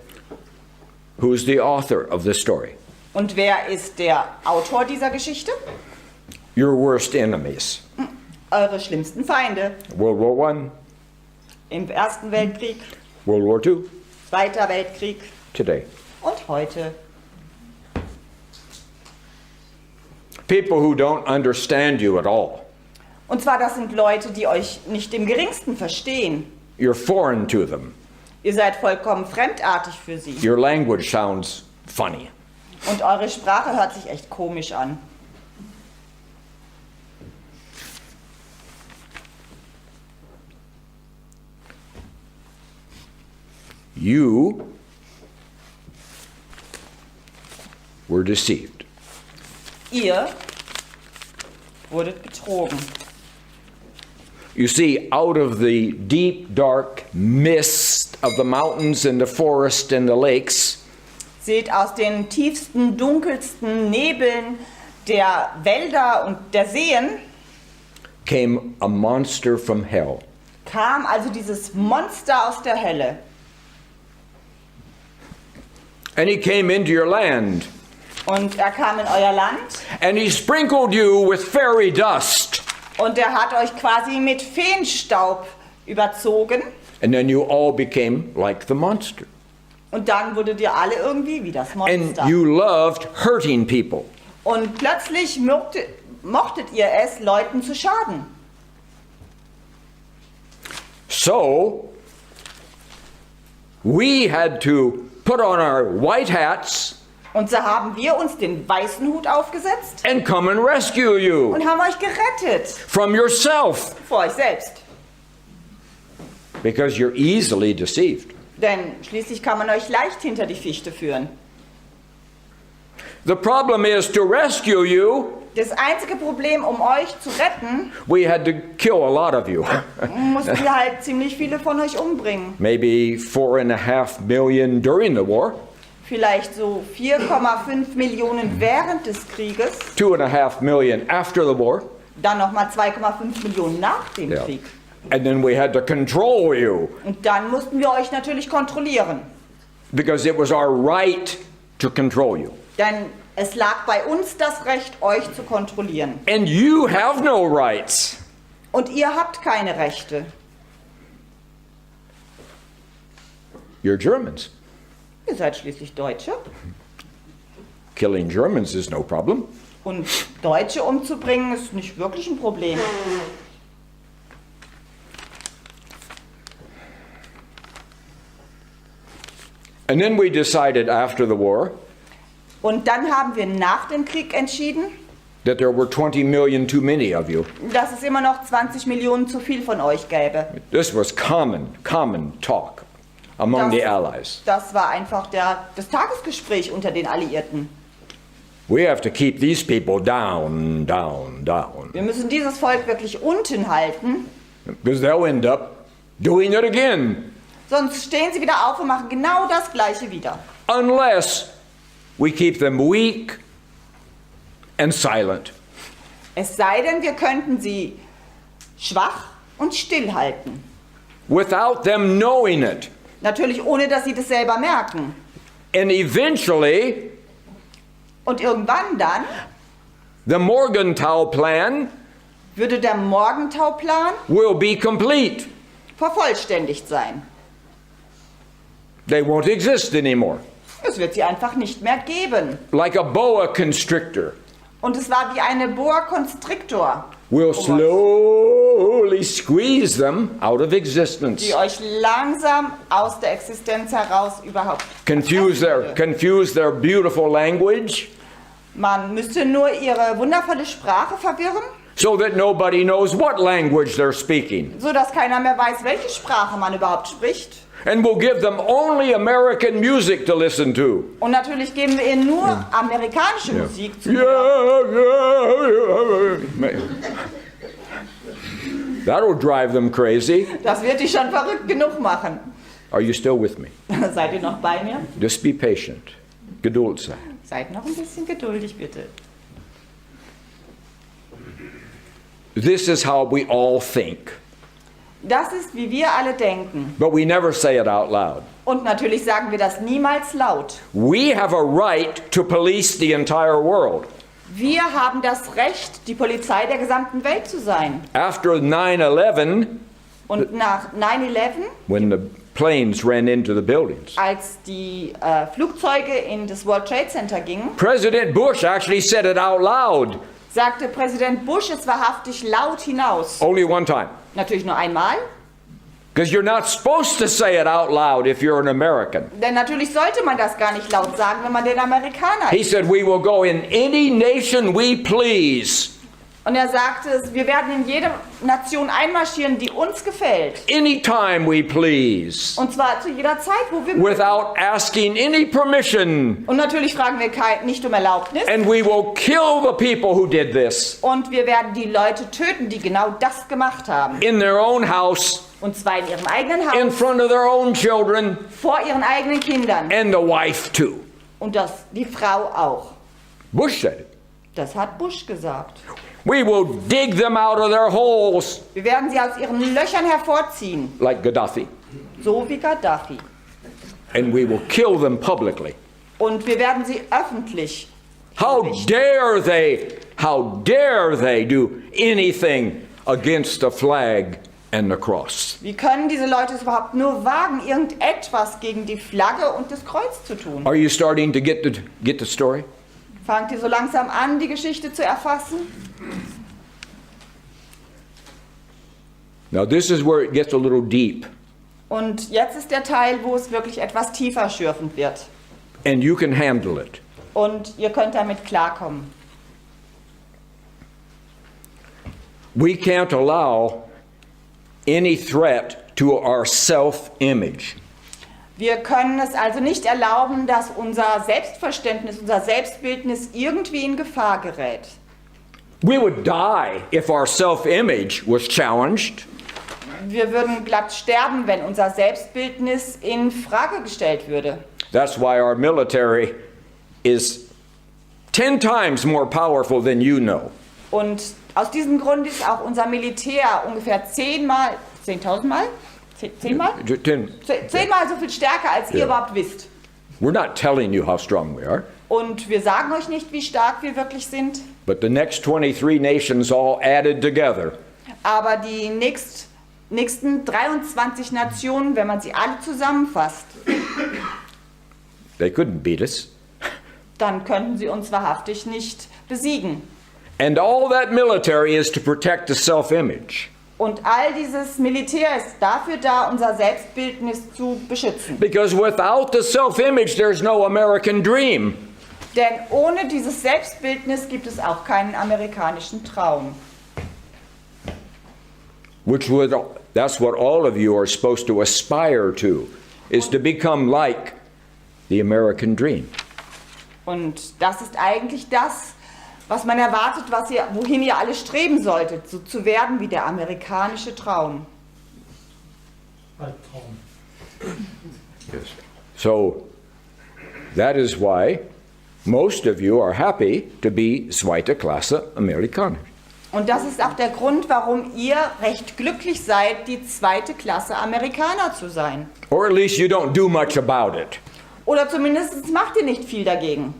Who's the author of the story? Und wer ist der Autor dieser Geschichte? Your worst enemies. Eure schlimmsten Feinde. World War I, Im Ersten Weltkrieg, World War II, Zweiter Weltkrieg today. und heute. People who don't understand you at all. Und zwar, das sind Leute, die euch nicht im geringsten verstehen. You're foreign to them. Ihr seid vollkommen fremdartig für sie. Your language sounds funny. Und eure Sprache hört sich echt komisch an. You were deceived. Ihr wurdet betrogen. You see, out of the deep, dark mist of the mountains and the forest and the lakes, Seht, aus den tiefsten, dunkelsten Nebeln der Wälder und der Seen came a monster from hell. kam also dieses Monster aus der Hölle. And he came into your land, Und er kam in euer Land and he sprinkled you with fairy dust. und er hat euch quasi mit Feenstaub überzogen. And then you all became like the monster. Und dann wurdet ihr alle irgendwie wie das And Monster. you loved hurting people. Und plötzlich mochtet ihr es, Leuten zu schaden. So, we had to put on our white hats Und so haben wir uns den weißen Hut aufgesetzt and come and rescue you und haben euch gerettet from yourself vor euch selbst. because you're easily deceived. Denn schließlich kann man euch leicht hinter die Fichte führen. The problem is to rescue you, Das einzige Problem, um euch zu retten, we had to kill a lot of you. mussten wir halt ziemlich viele von euch umbringen. Maybe 4.5 million during the war, Vielleicht so 4,5 Millionen während des Krieges, 2.5 million after the war. dann nochmal 2,5 Millionen nach dem Yeah. Krieg. And then we had to control you Und dann mussten wir euch natürlich kontrollieren. because it was our right to control you. Denn es lag bei uns das Recht, euch zu kontrollieren. And you have no rights. Und ihr habt keine Rechte. You're Germans. Ihr seid schließlich Deutsche. Killing Germans is no problem. Und Deutsche umzubringen ist nicht wirklich ein Problem. And then we decided after the war Und dann haben wir nach dem Krieg entschieden, that there were 20 million too many of you. dass es immer noch 20 Millionen zu viel von euch gäbe. This was common talk among the Allies. Das war einfach das Tagesgespräch unter den Alliierten. We have to keep these people down. Wir müssen dieses Volk wirklich unten halten, Because they'll end up doing it again. sonst stehen sie wieder auf und machen genau das Gleiche wieder. Unless we keep them weak and silent. Es sei denn, wir könnten sie schwach und still halten. Without them knowing it. Natürlich ohne, dass sie das selber merken. And eventually, Und irgendwann dann the Morgenthau Plan würde der Morgenthau-Plan will be complete. vervollständigt sein. They won't exist anymore. Es wird sie einfach nicht mehr geben. Like a boa constrictor Und es war wie eine Boa Constrictor, will slowly squeeze them out of existence. die euch langsam aus der Existenz heraus überhaupt Confuse their beautiful language Man müsste nur ihre wundervolle Sprache verwirren, so that nobody knows what language they're speaking. so dass keiner mehr weiß, welche Sprache man überhaupt spricht. And we'll give them only American music to listen to. Und natürlich geben wir ihnen nur amerikanische Musik zu. That'll drive them crazy. Das wird die schon verrückt genug machen. Are you still with me? Seid ihr noch bei mir? Just be patient. Geduld sein. Seid noch ein bisschen geduldig, bitte. This is how we all think, Das ist, wie wir alle denken. but we never say it out loud. Und natürlich sagen wir das niemals laut. We have a right to police the entire world. Wir haben das Recht, die Polizei der gesamten Welt zu sein. After 9/11, Und nach 9/11, when the planes ran into the buildings, als die Flugzeuge in das World Trade Center gingen, President Bush actually said it out loud sagte Präsident Bush es wahrhaftig laut hinaus. only one time. Natürlich nur einmal, Because you're not supposed to say it out loud if you're an American. denn natürlich sollte man das gar nicht laut sagen, wenn man den Amerikaner He ist. said, we will go in any nation we please, Und er sagte, wir werden in jede Nation einmarschieren, die uns gefällt. anytime we please, Und zwar zu jeder Zeit, wo wir without asking any permission. Und natürlich fragen wir nicht um Erlaubnis. And we will kill the people who did this Und wir werden die Leute töten, die genau das gemacht haben. in their own house, Und zwar in ihrem eigenen in Haus, front of their own children, vor ihren eigenen Kindern. and the wife too. Und die Frau auch. Bush said it. Das hat Bush gesagt. We will dig them out of their holes Wir werden sie aus ihren Löchern hervorziehen, like Gaddafi, so wie Gaddafi. and we will kill them publicly. Und wir werden sie öffentlich. How dare they do anything against the flag and the cross? Wie können diese Leute es überhaupt nur wagen, irgendetwas gegen die Flagge und das Kreuz zu tun? Are you starting to get the story? Fangt ihr so langsam an, die Geschichte zu erfassen? Now this is where it gets a little deep, Und jetzt ist der Teil, wo es wirklich etwas tiefer schürfend wird. and you can handle it. Und ihr könnt damit klarkommen. We can't allow any threat to our self-image. Wir können es also nicht erlauben, dass unser Selbstverständnis, unser Selbstbildnis irgendwie in Gefahr gerät. We would die if our self-image was challenged. Wir würden glatt sterben, wenn unser Selbstbildnis in Frage gestellt würde. That's why our military is 10 times more powerful than you know. Und aus diesem Grund ist auch unser Militär ungefähr 10.000 Mal so viel stärker, als ihr Ja. überhaupt wisst. We're not telling you how strong we are, Und wir sagen euch nicht, wie stark wir wirklich sind, but the next 23 nations all added together aber die nächsten 23 Nationen, wenn man sie alle zusammenfasst, they couldn't beat us. dann könnten sie uns wahrhaftig nicht besiegen. And all that military is to protect the self-image. Und all dieses Militär ist dafür da, unser Selbstbildnis zu beschützen. Because without the self-image, there's no American dream. Denn ohne dieses Selbstbildnis gibt es auch keinen amerikanischen Traum. That's what all of you are supposed to aspire to, is to become like the American dream. Und das ist eigentlich das, was man erwartet, wohin ihr alle streben solltet, so zu werden wie der amerikanische Traum. Albtraum. Yes. So that is why most of you are happy to be zweite Klasse Amerikaner. Und das ist auch der Grund, warum ihr recht glücklich seid, die zweite Klasse Amerikaner zu sein. Or at least you don't do much about it. Oder zumindest macht ihr nicht viel dagegen.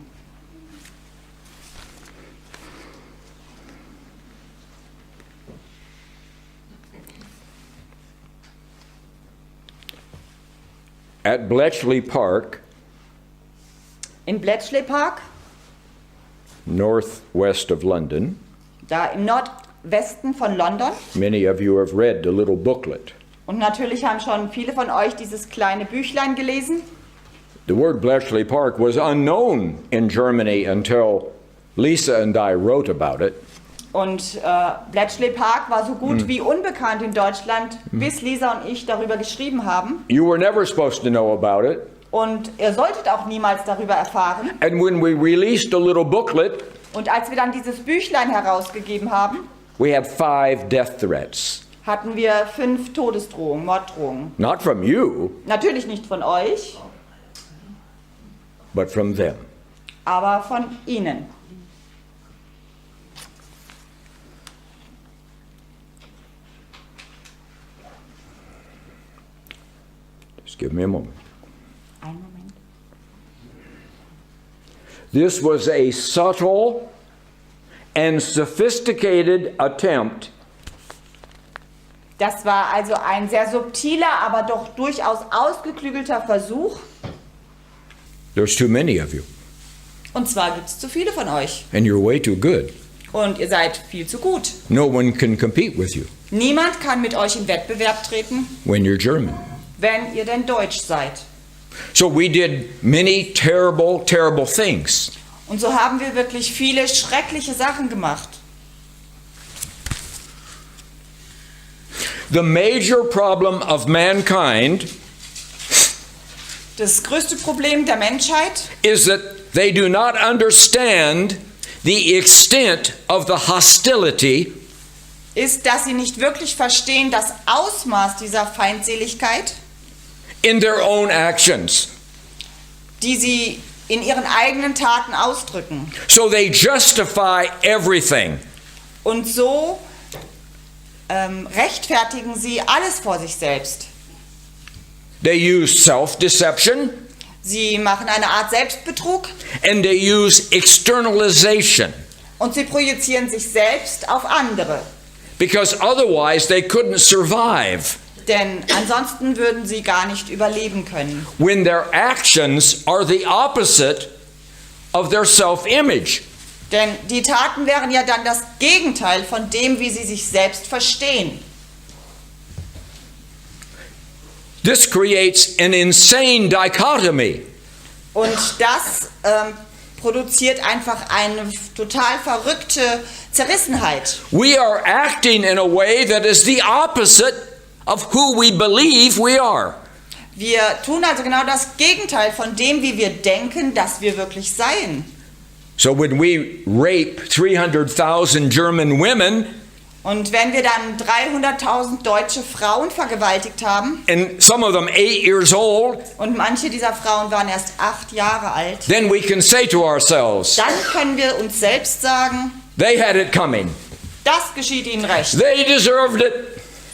At Bletchley Park, In Bletchley Park, northwest of London, da im Nordwesten von London. many of you have read the little booklet. Und natürlich haben schon viele von euch dieses kleine Büchlein gelesen. The word Bletchley Park was unknown in Germany until Lisa and I wrote about it. Und Bletchley Park war so gut wie unbekannt in Deutschland, bis Lisa und ich darüber geschrieben haben. You were never supposed to know about it. Und ihr solltet auch niemals darüber erfahren. And when we released a little booklet, Und als wir dann dieses Büchlein herausgegeben haben, we have 5 death threats. hatten wir 5 Todesdrohungen, Morddrohungen. Not from you, Natürlich nicht von euch, but from them. aber von ihnen. Just give me a moment. Einen Moment. This was a subtle and sophisticated attempt Das war also ein sehr subtiler, aber doch durchaus ausgeklügelter Versuch. There's too many of you, Und zwar gibt es zu viele von euch. and you're way too good. Und ihr seid viel zu gut. No one can compete with you Niemand kann mit euch in Wettbewerb treten, when you're German. wenn ihr denn deutsch seid. So we did many terrible, terrible things. Und so haben wir wirklich viele schreckliche Sachen gemacht. The major problem of mankind Das größte Problem der Menschheit is that they do not understand the extent of the hostility ist, dass sie nicht wirklich verstehen das Ausmaß dieser Feindseligkeit, in their own actions. die sie in ihren eigenen Taten ausdrücken. So they justify everything. Und so rechtfertigen sie alles vor sich selbst. They use self-deception Sie machen eine Art Selbstbetrug and they use externalization und sie projizieren sich selbst auf andere. because otherwise they couldn't survive Denn ansonsten würden sie gar nicht überleben können. when their actions are the opposite of their self-image. Denn die Taten wären ja dann das Gegenteil von dem, wie sie sich selbst verstehen. This creates an insane dichotomy. Und das produziert einfach eine total verrückte Zerrissenheit. We are acting in a way that is the opposite of who we believe we are. Wir tun also genau das Gegenteil von dem, wie wir denken, dass wir wirklich seien. So when we rape 300,000 German women Und wenn wir dann 300.000 deutsche Frauen vergewaltigt haben and some of them 8 years old, und manche dieser Frauen waren erst 8 Jahre alt, then we can say to ourselves, dann können wir uns selbst sagen, they had it coming. das geschieht ihnen recht. They deserved it.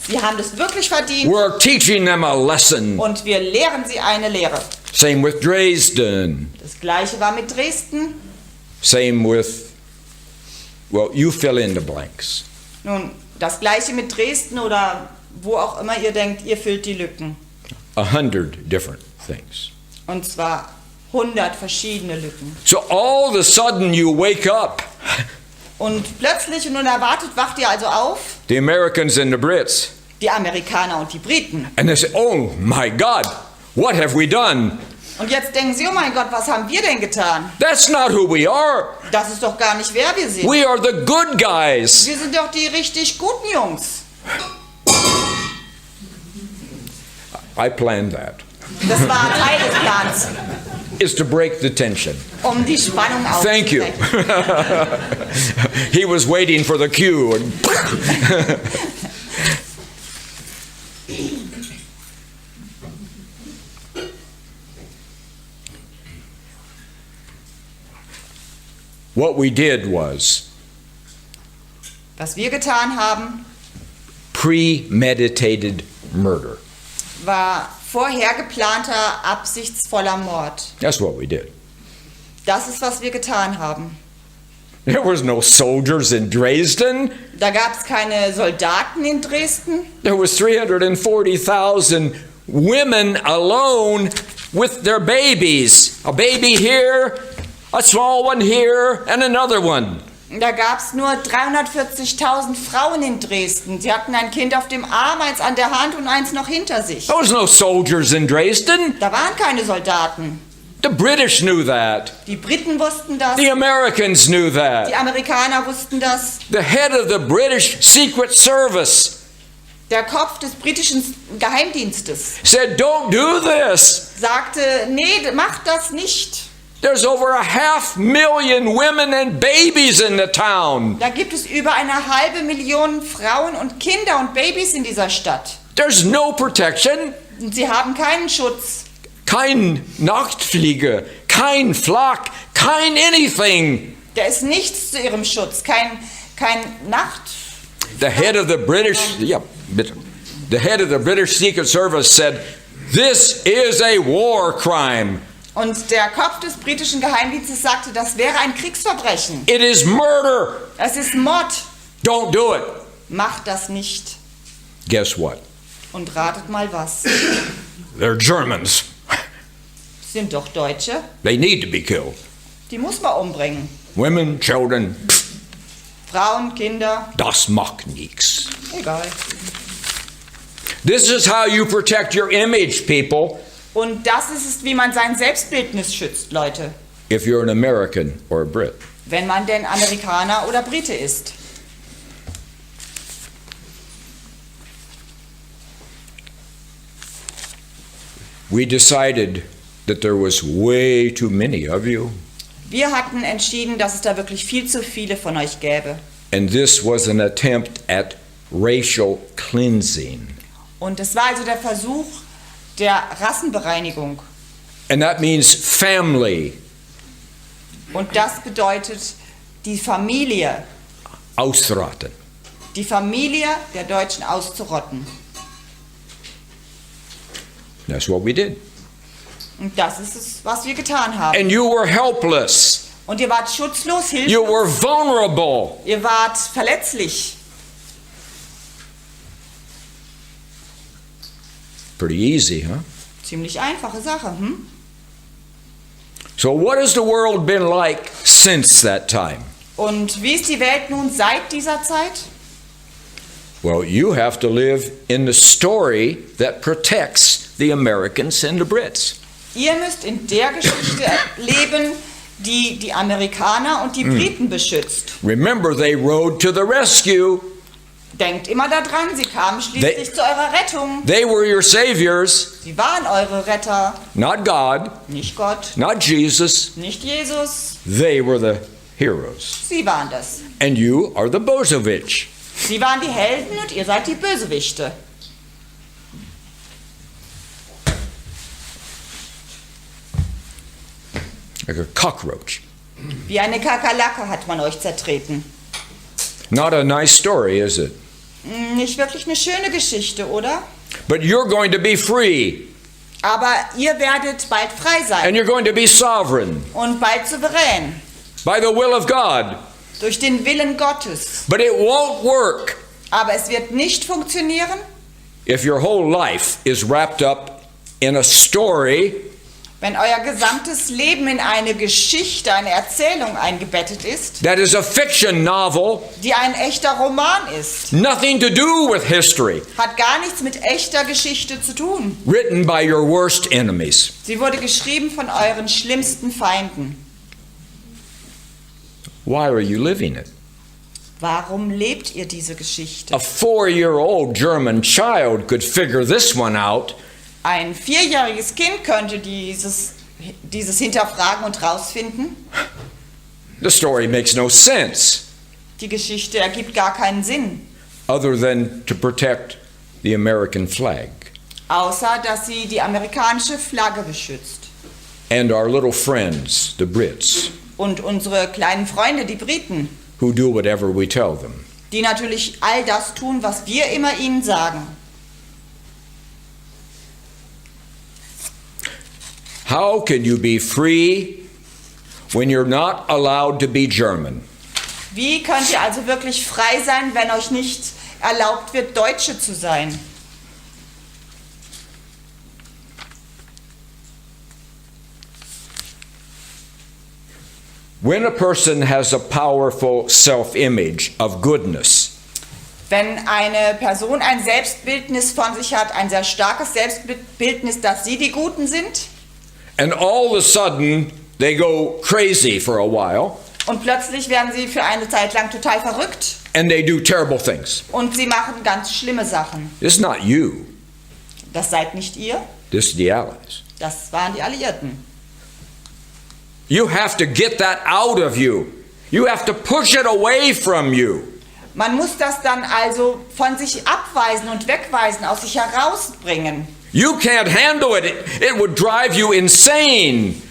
Sie haben es wirklich verdient We're teaching them a lesson. und wir lehren sie eine Lehre. Same with Dresden. Das gleiche war mit Dresden. Same with, well, you fill in the blanks. Nun, das gleiche mit Dresden oder wo auch immer ihr denkt, ihr füllt die Lücken. 100 different things. Und zwar 100 verschiedene Lücken. So all of a sudden you wake up, Und plötzlich und unerwartet wacht ihr also auf, the Americans and the Brits, die Amerikaner und die Briten. and they say, oh my God, what have we done? Und jetzt denken sie, oh mein Gott, was haben wir denn getan? That's not who we are. Das ist doch gar nicht, wer wir sind. We are the good guys. Wir sind doch die richtig guten Jungs. I planned that, Das war Teil des Plans, is to break the tension. um die Spannung Thank you. aufzuwecken. He was waiting for the cue. And what we did was Was wir getan haben, premeditated murder. war vorher geplanter, absichtsvoller Mord. That's what we did. Das ist, was wir getan haben. There was no soldiers in Dresden. Da gab es keine Soldaten in Dresden. There was 340,000 women alone with their babies. A baby here, a small one here, and another one. Da gab es nur 340.000 Frauen in Dresden. Sie hatten ein Kind auf dem Arm, eins an der Hand und eins noch hinter sich. There was no soldiers in Dresden. Da waren keine Soldaten. The British knew that. Die Briten wussten das. The Americans knew Die that. Amerikaner wussten das. The head of the British Secret Service Der Kopf des britischen Geheimdienstes said, don't do this. sagte, nee, macht das nicht. There's over 500,000 women and babies in the town. Da gibt es über 500,000 Frauen und Kinder und Babys in dieser Stadt. There's no protection. Und sie haben keinen Schutz. Kein Nachtfliege, kein Flak, kein anything. Da ist nichts zu ihrem Schutz. Kein Nacht. The head of the British, the head of the British Secret Service said, this is a war crime. Und der Kopf des britischen Geheimdienstes sagte, das wäre ein Kriegsverbrechen. It is murder. Es ist Mord. Don't do it. Macht das nicht. Guess what? Und ratet mal was. They're Germans. Sind doch Deutsche. They need to be killed. Die muss man umbringen. Women, children, Frauen, Kinder, das macht nichts. egal. This is how you protect your image, people, Und das ist es, wie man sein Selbstbildnis schützt, Leute. if you're an American or a Brit. Wenn man denn Amerikaner oder Brite ist. We decided that there was way too many of you, Wir hatten entschieden, dass es da wirklich viel zu viele von euch gäbe. and this was an attempt at racial cleansing. Und es war also der Versuch der Rassenbereinigung. And that means family, Und das bedeutet die Familie ausrotten. der Deutschen auszurotten. That's what we did. Und das ist es, was wir getan haben. And you were helpless. Und ihr wart schutzlos, You hilflos, were vulnerable. ihr wart verletzlich. Pretty easy, huh? Ziemlich einfache Sache, hm? So what has the world been like since that time? Und wie ist die Welt nun seit dieser Zeit? Well, you have to live in the story that protects the Americans and the Brits. Ihr müsst in der Geschichte leben, die die Amerikaner und die Briten beschützt. Remember, they rode to the rescue. Denkt immer daran, sie kamen schließlich zu eurer Rettung. They were your saviors, Sie waren eure Retter, not God, nicht Gott, not Jesus. nicht Jesus. They were the heroes. Sie waren das. And you are the Bozovich. Sie waren die Helden und ihr seid die Bösewichte. Like a cockroach. Wie eine Kakerlake hat man euch zertreten. Not a nice story, is it? Nicht wirklich eine schöne Geschichte, oder? But you're going to be free, Aber ihr werdet bald frei sein and you're going to be sovereign und bald souverän by the will of God. durch den Willen Gottes. But it won't work Aber es wird nicht funktionieren, if your whole life is wrapped up in a story wenn euer gesamtes Leben in eine Geschichte, eine Erzählung eingebettet ist, that is a fiction novel, die ein echter Roman ist. nothing to do with history, Hat gar nichts mit echter Geschichte zu tun. written by your worst enemies. Sie wurde geschrieben von euren schlimmsten Feinden. Why are you living it? Warum lebt ihr diese Geschichte? A 4-year-old German child could figure this one out. Ein 4-jähriges Kind könnte dieses hinterfragen und rausfinden. The story makes no sense Die Geschichte ergibt gar keinen Sinn, other than to protect the American flag außer dass sie die amerikanische Flagge beschützt. and our little friends, the Brits, Und unsere kleinen Freunde, die Briten, who do whatever we tell them. die natürlich all das tun, was wir immer ihnen sagen. How can you be free when you're not allowed to be German? Wie könnt ihr also wirklich frei sein, wenn euch nicht erlaubt wird, Deutsche zu sein? When a person has a powerful self-image of goodness, Wenn eine Person ein Selbstbildnis von sich hat, ein sehr starkes Selbstbildnis, dass sie die Guten sind, And all of a sudden, they go crazy for a while, Und plötzlich werden sie für eine Zeit lang total verrückt and they do terrible things. und sie machen ganz schlimme Sachen. It's not you, Das seid nicht ihr, this is the Allies. das waren die Alliierten. You have to get that out of you. You have to push it away from you. Man muss das dann also von sich abweisen und wegweisen, aus sich herausbringen. You can't handle it. It would drive you insane.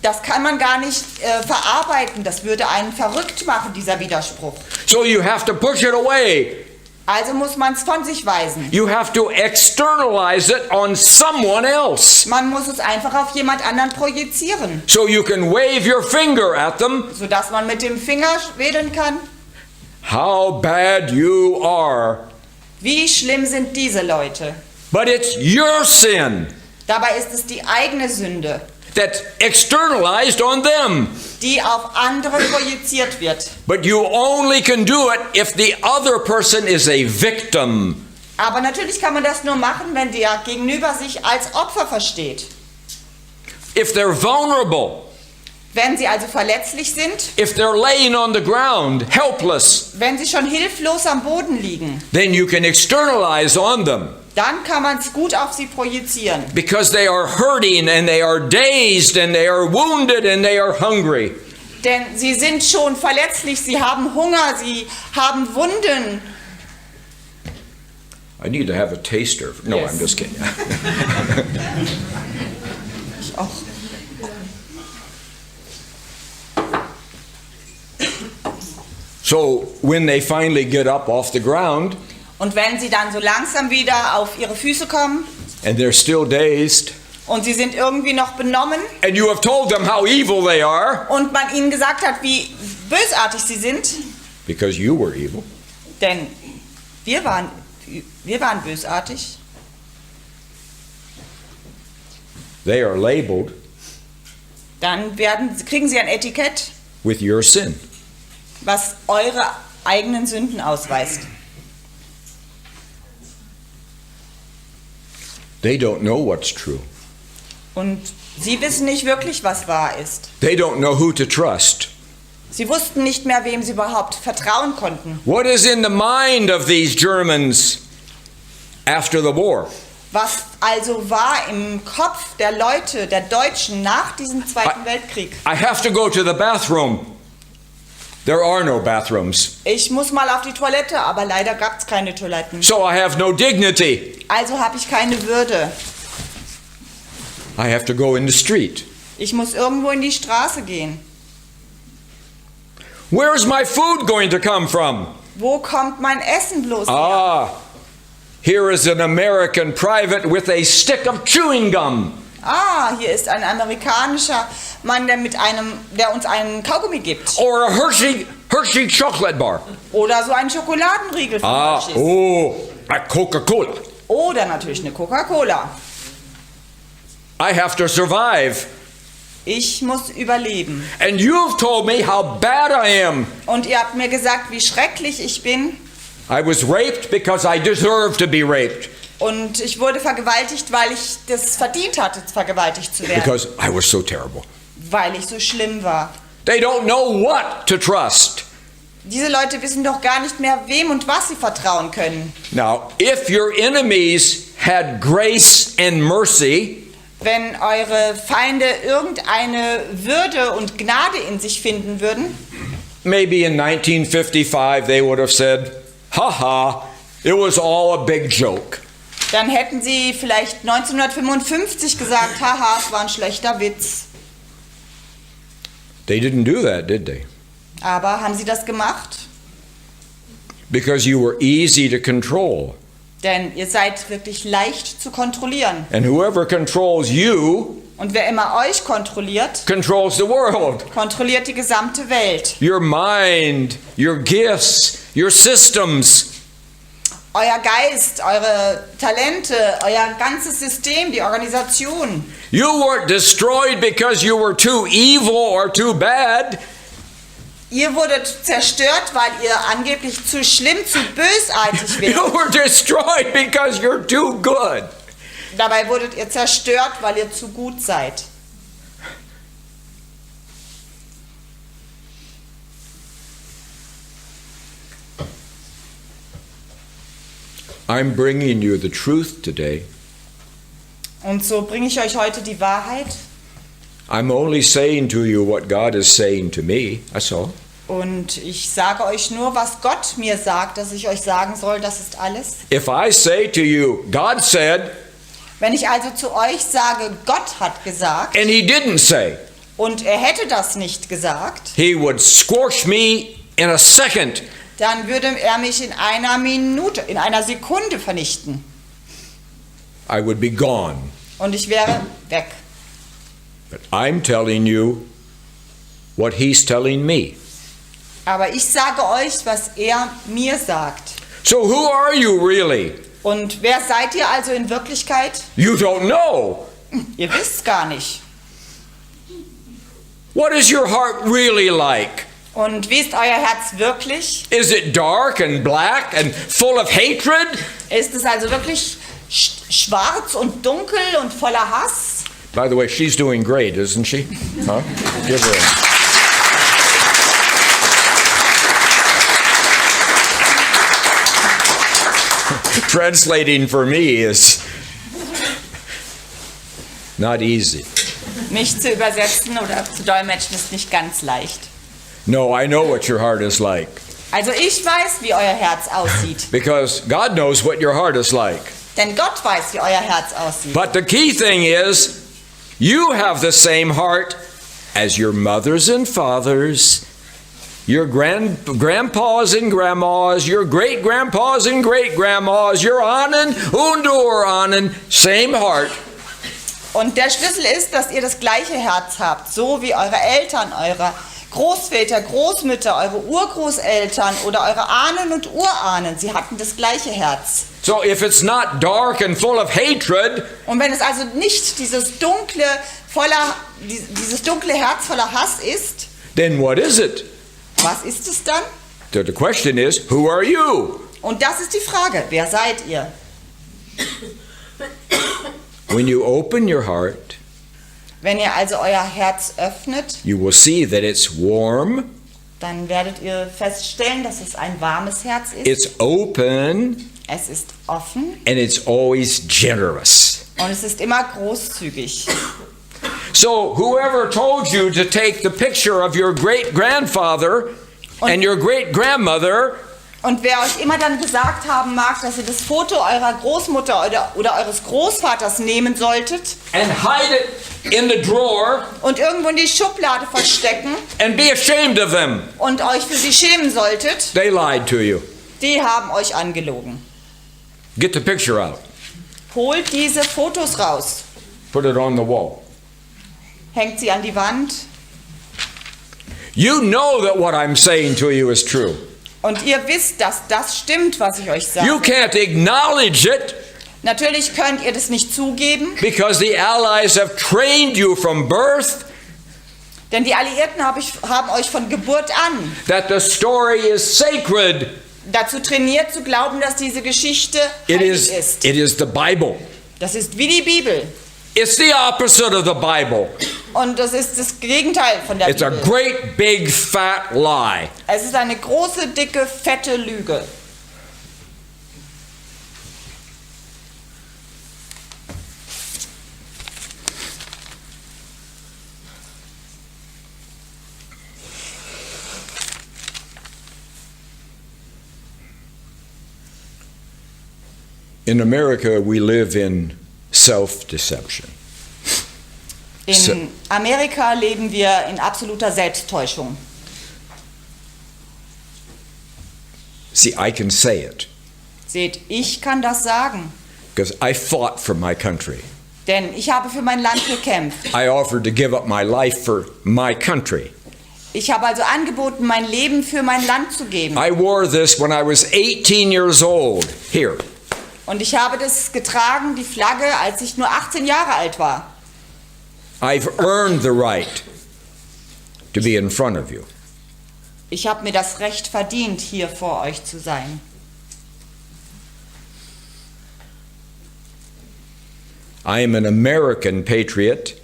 Das kann man gar nicht verarbeiten. Das würde einen verrückt machen, dieser Widerspruch. So you have to push it away. Also muss man es von sich weisen. You have to externalize it on someone else. Man muss es einfach auf jemand anderen projizieren, So you can wave your finger at them. sodass man mit dem Finger wedeln kann. How bad you are. Wie schlimm sind diese Leute? But it's your sin Dabei ist es die eigene Sünde, that's externalized on them. die auf andere projiziert wird. But you only can do it if the other person is a victim. Aber natürlich kann man das nur machen, wenn der Gegenüber sich als Opfer versteht. If they're vulnerable, Wenn sie also verletzlich sind, if they're laying on the ground, helpless, wenn sie schon hilflos am Boden liegen, then you can externalize on them dann kann man es gut auf sie projizieren. because they are hurting and they are dazed and they are wounded and they are hungry. Denn sie sind schon verletzlich, sie haben Hunger, sie haben Wunden. I need to have a taster. No, Yes. I'm just kidding. Ich auch. So when they finally get up off the ground Und wenn sie dann so langsam wieder auf ihre Füße kommen and they're still dazed, und sie sind irgendwie noch benommen and you have told them how evil they are und man ihnen gesagt hat, wie bösartig sie sind, because you were evil, denn wir waren bösartig, they are labeled dann kriegen sie ein Etikett, with your sin. was eure eigenen Sünden ausweist. They don't know what's true. Und sie wissen nicht wirklich, was wahr ist. They don't know who to trust. Sie wussten nicht mehr, wem sie überhaupt vertrauen konnten. What is in the mind of these Germans after the war? Was also war im Kopf der Leute, der Deutschen nach diesem Zweiten Weltkrieg? I have to go to the bathroom. There are no bathrooms. Ich muss mal auf die Toilette, aber leider gab es keine Toiletten. So I have no dignity. Also habe ich keine Würde. I have to go in the street. Ich muss irgendwo in die Straße gehen. Where's my food going to come from? Wo kommt mein Essen bloß her? Ah, here is an American private with a stick of chewing gum. Ah, hier ist ein amerikanischer Mann, der uns einen Kaugummi gibt. Or a Hershey chocolate bar. Oder so einen Schokoladenriegel von Ah, Hershey's. oh, a Coca-Cola. Oder natürlich eine Coca-Cola. I have to survive. Ich muss überleben. And you've told me how bad I am. Und ihr habt mir gesagt, wie schrecklich ich bin. I was raped because I deserve to be raped. Und ich wurde vergewaltigt, weil ich das verdient hatte, vergewaltigt zu werden. Because I was so terrible. Weil ich so schlimm war. They don't know what to trust. Diese Leute wissen doch gar nicht mehr, wem und was sie vertrauen können. Now, if your enemies had grace and mercy, Wenn eure Feinde irgendeine Würde und Gnade in sich finden würden, maybe in 1955 they would have said, haha, it was all a big joke. dann hätten sie vielleicht 1955 gesagt, haha, es war ein schlechter Witz. They didn't do that, did they? Aber haben sie das gemacht? Because you were easy to control. Denn ihr seid wirklich leicht zu kontrollieren. And whoever controls you Und wer immer euch kontrolliert, controls the world. kontrolliert die gesamte Welt. Your mind, your gifts, your systems. Euer Geist, eure Talente, euer ganzes System, die Organisation. You weren't destroyed because you were too evil or too bad. Ihr wurdet zerstört, weil ihr angeblich zu schlimm, zu bösartig You wärt. were destroyed because you're too good. Dabei wurdet ihr zerstört, weil ihr zu gut seid. I'm bringing you the truth today. Und so bringe ich euch heute die Wahrheit. I'm only saying to you what God is saying to me. That's all. Und ich sage euch nur, was Gott mir sagt, dass ich euch sagen soll, das ist alles. If I say to you, God said, Wenn ich also zu euch sage, Gott hat gesagt, and He didn't say, und er hätte das nicht gesagt, He would squash me in a second. dann würde er mich in einer Minute, in einer Sekunde vernichten. I would be gone. Und ich wäre weg. But I'm telling you what He's telling me. Aber ich sage euch, was er mir sagt. So who are you really? Und wer seid ihr also in Wirklichkeit? You don't know. Ihr wisst gar nicht. What is your heart really like? Und wie ist euer Herz wirklich? Is it dark and black and full of hatred? Ist es also wirklich schwarz und dunkel und voller Hass? By the way, she's doing great, isn't she? Huh? Give her a... Translating for me is not easy. Mich zu übersetzen oder zu dolmetschen ist nicht ganz leicht. No, I know what your heart is like. Also ich weiß, wie euer Herz aussieht. Because God knows what your heart is like. Denn Gott weiß, wie euer Herz aussieht. But the key thing is, you have the same heart as your mothers and fathers, your grandpas and grandmas, your great-grandpas and great-grandmas, your Ahnen und Urahnen, same heart. Und der Schlüssel ist, dass ihr das gleiche Herz habt, so wie eure Eltern, eure Großväter, Großmütter, eure Urgroßeltern oder eure Ahnen und Urahnen. Sie hatten das gleiche Herz. So if it's not dark and full of hatred, Und wenn es also nicht dieses dunkle Herz voller Hass ist, then what is it? was ist es dann? The question is, who are you? Und das ist die Frage, wer seid ihr? When you open your heart, Wenn ihr also euer Herz öffnet, you will see that it's warm, dann werdet ihr feststellen, dass es ein warmes Herz ist. it's open, Es ist offen and it's always generous. und es ist immer großzügig. So whoever told you to take the picture of your great-grandfather and your great-grandmother, Und wer euch immer dann gesagt haben mag, dass ihr das Foto eurer Großmutter oder eures Großvaters nehmen solltet and hide it in the drawer und irgendwo in die Schublade verstecken and be ashamed of them, und euch für sie schämen solltet, they lied to you. die haben euch angelogen. Get the picture out. Holt diese Fotos raus, Put it on the wall. hängt sie an die Wand You know that what I'm saying to you is true. und ihr wisst, dass das stimmt, was ich euch sage. You can't acknowledge it Natürlich könnt ihr das nicht zugeben, because the Allies have trained you from birth denn die Alliierten haben euch von Geburt an that the story is sacred. dazu trainiert zu glauben, dass diese Geschichte It heilig ist. is the Bible. Das ist wie die Bibel. It's the opposite of the Bible. Und das ist das Gegenteil von der It's a Bibel. great big fat lie. Es ist eine große, dicke, fette Lüge. In America, we live in self-deception. In Amerika leben wir in absoluter Selbsttäuschung. See, I can say it Seht, ich kann das sagen, because I fought for my country. denn ich habe für mein Land gekämpft. I offered to give up my life for my country. Ich habe also angeboten, mein Leben für mein Land zu geben. I wore this when I was 18 years old, here. Und ich habe das getragen, die Flagge, als ich nur 18 Jahre alt war. I've earned the right to be in front of you. Ich habe mir das Recht verdient, hier vor euch zu sein. I am an American patriot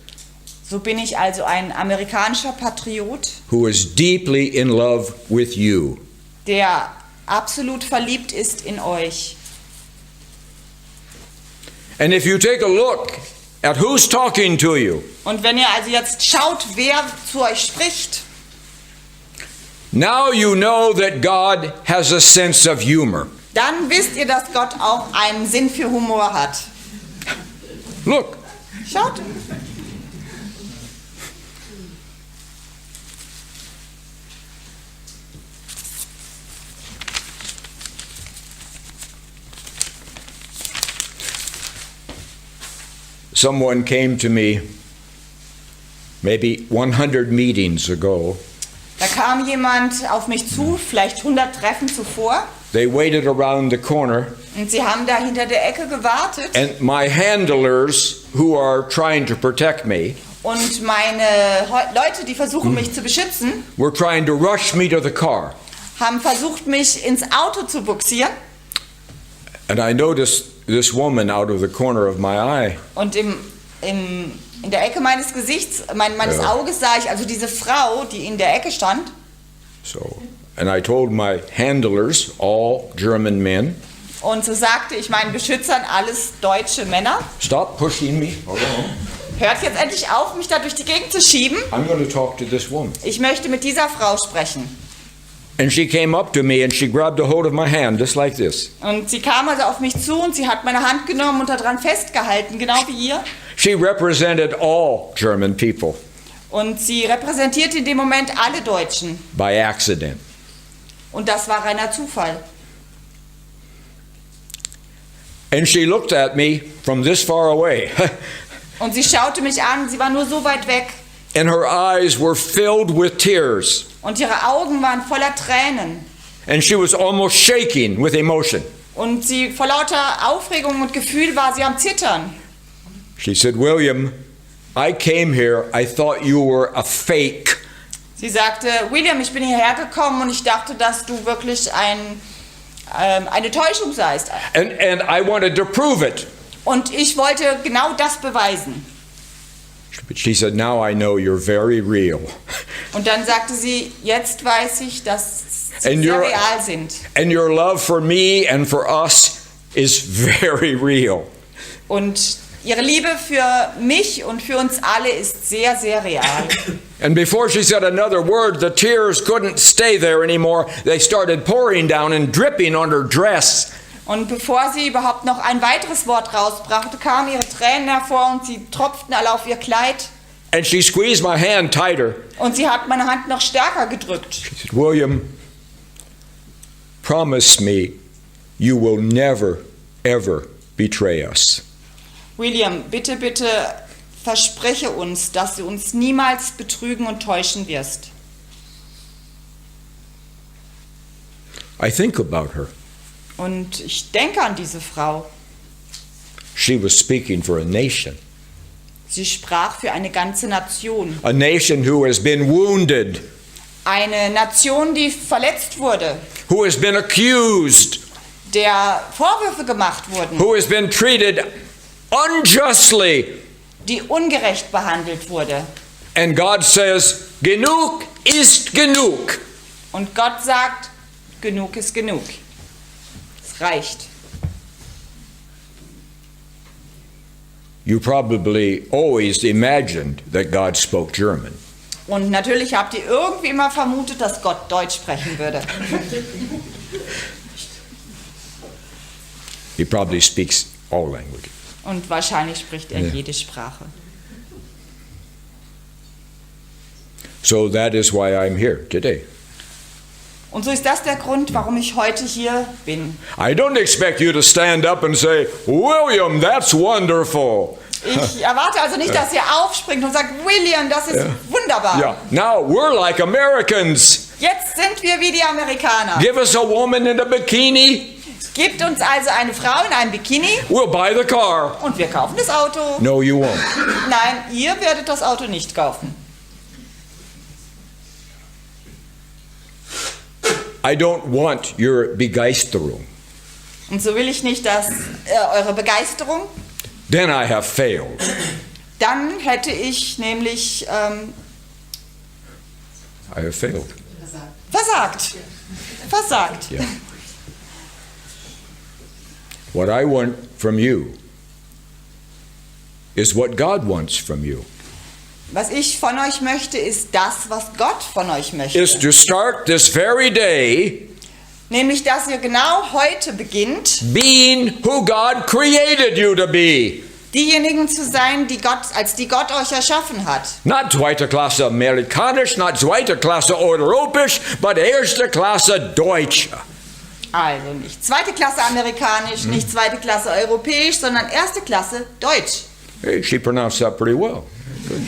So bin ich also ein amerikanischer Patriot, who is deeply in love with you. der absolut verliebt ist in euch. And if you take a look at who's talking to you, Und wenn ihr also jetzt schaut, wer zu euch spricht, now you know that God has a sense of humor. dann wisst ihr, dass Gott auch einen Sinn für Humor hat. Look, Schaut. someone came to me maybe 100 meetings ago. Da kam jemand auf mich zu, vielleicht 100 Treffen zuvor, They waited around the corner, und sie haben da hinter der Ecke gewartet. and my handlers, who are trying to protect me, Und meine Leute, die versuchen, mich zu beschützen, were trying to rush me to the car. haben versucht, mich ins Auto zu buxieren. And I noticed this woman out of the corner of my eye. Und in der Ecke meines Gesichts, meines Ja. Auges sah ich also diese Frau, die in der Ecke stand. So, and I told my handlers, all German men, Und so sagte ich meinen Beschützern, alles deutsche Männer, stop pushing me along. hört jetzt endlich auf, mich da durch die Gegend zu schieben. I'm going to talk to this woman. Ich möchte mit dieser Frau sprechen. And she came up to me and she grabbed a hold of my hand just like this. Und sie kam also auf mich zu und sie hat meine Hand genommen und daran festgehalten, genau wie ihr. She represented all German people Und sie repräsentierte in dem Moment alle Deutschen. by accident. Und das war reiner Zufall. And she looked at me from this far away. Und sie schaute mich an, sie war nur so weit weg. And her eyes were filled with tears. Und ihre Augen waren voller Tränen. And she was almost shaking with emotion. Und sie vor lauter Aufregung und Gefühl war sie am Zittern. She said, William, I came here, I thought you were a fake. Sie sagte, William, ich bin hierher gekommen und ich dachte, dass du wirklich eine Täuschung seist. And I wanted to prove it. Und ich wollte genau das beweisen. But she said, now I know you're very real. Und dann sagte sie, jetzt weiß ich, dass sie And sehr you're- real sind. And your love for me and for us is very real. Und ihre Liebe für mich und für uns alle ist sehr, sehr real. And before she said another word, the tears couldn't stay there anymore. They started pouring down and dripping on her dress. Und bevor sie überhaupt noch ein weiteres Wort rausbrachte, kamen ihre Tränen hervor und sie tropften alle auf ihr Kleid. And she squeezed my hand tighter. Und sie hat meine Hand noch stärker gedrückt. She said, William, promise me you will never, ever betray us. William, bitte, bitte verspreche uns, dass du uns niemals betrügen und täuschen wirst. I think about her. Und ich denke an diese Frau. She was speaking for a nation. Sie sprach für eine ganze Nation. A nation who has been wounded, Eine Nation, die verletzt wurde, who has been accused, der Vorwürfe gemacht wurden, who has been treated unjustly. die ungerecht behandelt wurde. And God says, genug ist genug. Und Gott sagt, genug ist genug. Es reicht. You probably always imagined that God spoke German. Und natürlich habt ihr irgendwie immer vermutet, dass Gott Deutsch sprechen würde. He probably speaks all languages. Und wahrscheinlich spricht er jede Sprache. So that is why I'm here today. Und so ist das der Grund, warum ich heute hier bin. I don't expect you to stand up and say, William, that's wonderful. Ich erwarte also nicht, dass ihr aufspringt und sagt, William, das ist wunderbar. Yeah. Now we're like Americans. Jetzt sind wir wie die Amerikaner. Give us a woman in a bikini, Gebt uns also eine Frau in einem Bikini we'll buy the car. und wir kaufen das Auto. No, you won't. Nein, ihr werdet das Auto nicht kaufen. I don't want your Begeisterung. Und so will ich nicht, dass eure Begeisterung, then I have failed. dann hätte ich nämlich I have failed. versagt. Versagt. Yeah. What I want from you is what God wants from you. Was ich von euch möchte, ist das, was Gott von euch möchte. Is to start this very day Nämlich, dass ihr genau heute beginnt, being who God created you to be. diejenigen zu sein, als die Gott euch erschaffen hat. Not zweite Klasse Amerikanisch, not zweite Klasse Europäisch, but erste Klasse Deutsch. Also nicht zweite Klasse amerikanisch, nicht zweite Klasse europäisch, sondern erste Klasse deutsch. Hey, she pronounced that pretty well. Good.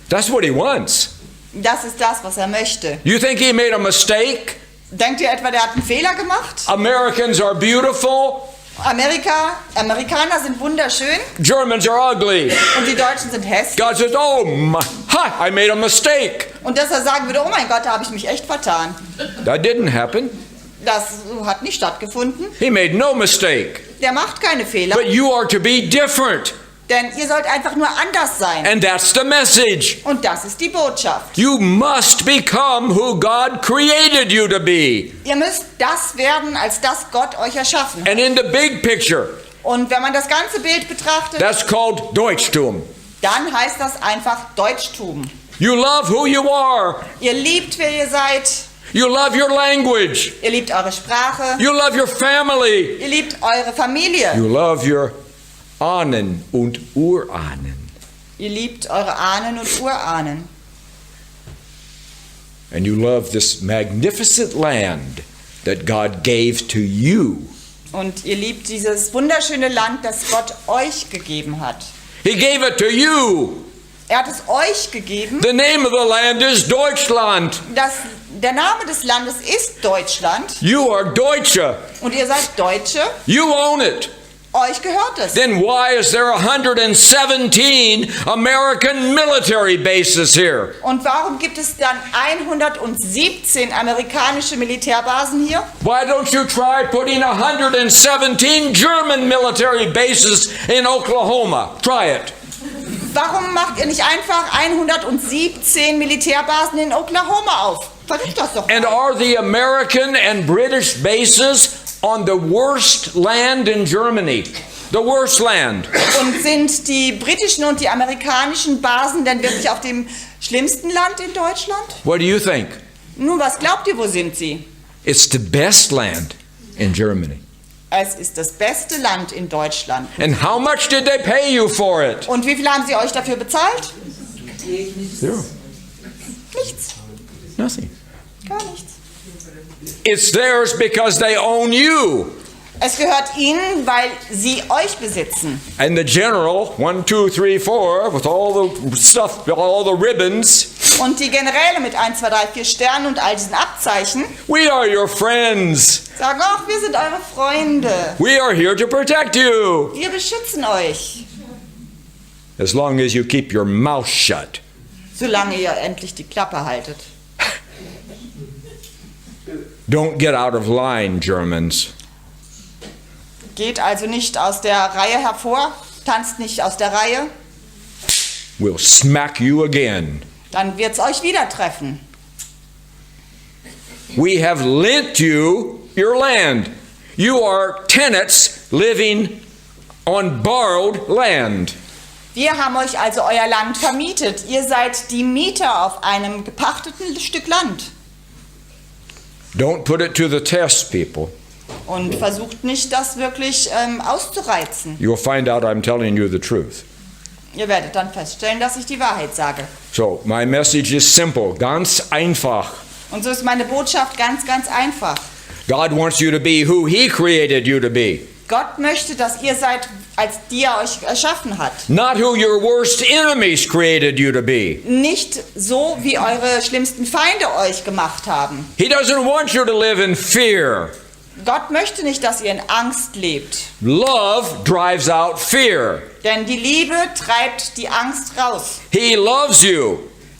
That's what he wants. Das ist das, was er möchte. You think he made a mistake? Denkt ihr etwa, der hat einen Fehler gemacht? Americans are beautiful, Amerikaner sind wunderschön Germans are ugly. und die Deutschen sind hässlich. God says, oh, I made a mistake. Und dass er sagen würde, oh mein Gott, da habe ich mich echt vertan. That didn't happen. Das hat nicht stattgefunden. He made no mistake. Der macht keine Fehler. But you are to be different. Denn ihr sollt einfach nur anders sein. And that's the message. Und das ist die Botschaft. You must become who God created you to be. Ihr müsst das werden, als das Gott euch erschaffen hat. And in the big picture, Und wenn man das ganze Bild betrachtet, that's called Deutschtum. dann heißt das einfach Deutschtum. You love who you are. Ihr liebt, wer ihr seid. You love your language. Ihr liebt eure Sprache. You love your family. Ihr liebt eure Familie. You love your Ahnen und Urahnen. Ihr liebt eure Ahnen und Urahnen. And you love this magnificent land that God gave to you. Und ihr liebt dieses wunderschöne Land, das Gott euch gegeben hat. He gave it to you. Er hat es euch gegeben. The name of the land is Deutschland. Der Name des Landes ist Deutschland. You are Deutsche. Und ihr seid Deutsche. You own it. Euch gehört es. Then why is there 117 American military bases here? Und warum gibt es dann 117 amerikanische Militärbasen hier? Why don't you try putting 117 German military bases in Oklahoma? Try it. Warum macht ihr nicht einfach 117 Militärbasen in Oklahoma auf? Versucht das doch And mal. are the American and British bases on the worst land in Germany? The worst land. Und sind die britischen und die amerikanischen Basen denn wirklich auf dem schlimmsten Land in Deutschland? What do you think? Nun, was glaubt ihr, wo sind sie? It's the best land in Germany. Es ist das beste Land in Deutschland. And how much did they pay you for it? Und wie viel haben sie euch dafür bezahlt? Zero. Nichts. Nothing. Gar nichts. It's theirs because they own you. Es gehört ihnen, weil sie euch besitzen. And the general, 1, 2, 3, 4, with all the stuff, all the ribbons, Und die Generäle mit 1, 2, 3, 4 Sternen und all diesen Abzeichen we are your friends. sagen, ach, wir sind eure Freunde. We are here to protect you. Wir beschützen euch. As long as you keep your mouth shut. Solange ihr endlich die Klappe haltet. Don't get out of line, Germans. Geht also nicht aus der Reihe hervor, tanzt nicht aus der Reihe, We'll smack you again. dann wird's euch wieder treffen. We have lent you your land. You are tenants living on borrowed land. Wir haben euch also euer Land vermietet. Ihr seid die Mieter auf einem gepachteten Stück Land. Don't put it to the test, people. Und versucht nicht, das wirklich auszureizen. You'll find out I'm telling you the truth. Ihr werdet dann feststellen, dass ich die Wahrheit sage. So, my message is simple, ganz einfach. Und so ist meine Botschaft ganz, ganz einfach. God wants you to be who He created you to be. Gott möchte, dass ihr seid, als die er euch erschaffen hat. Not who your worst enemies created you to be. Nicht so, wie eure schlimmsten Feinde euch gemacht haben. He doesn't want you to live in fear. Gott möchte nicht, dass ihr in Angst lebt. Love drives out fear. Denn die Liebe treibt die Angst raus. He loves you.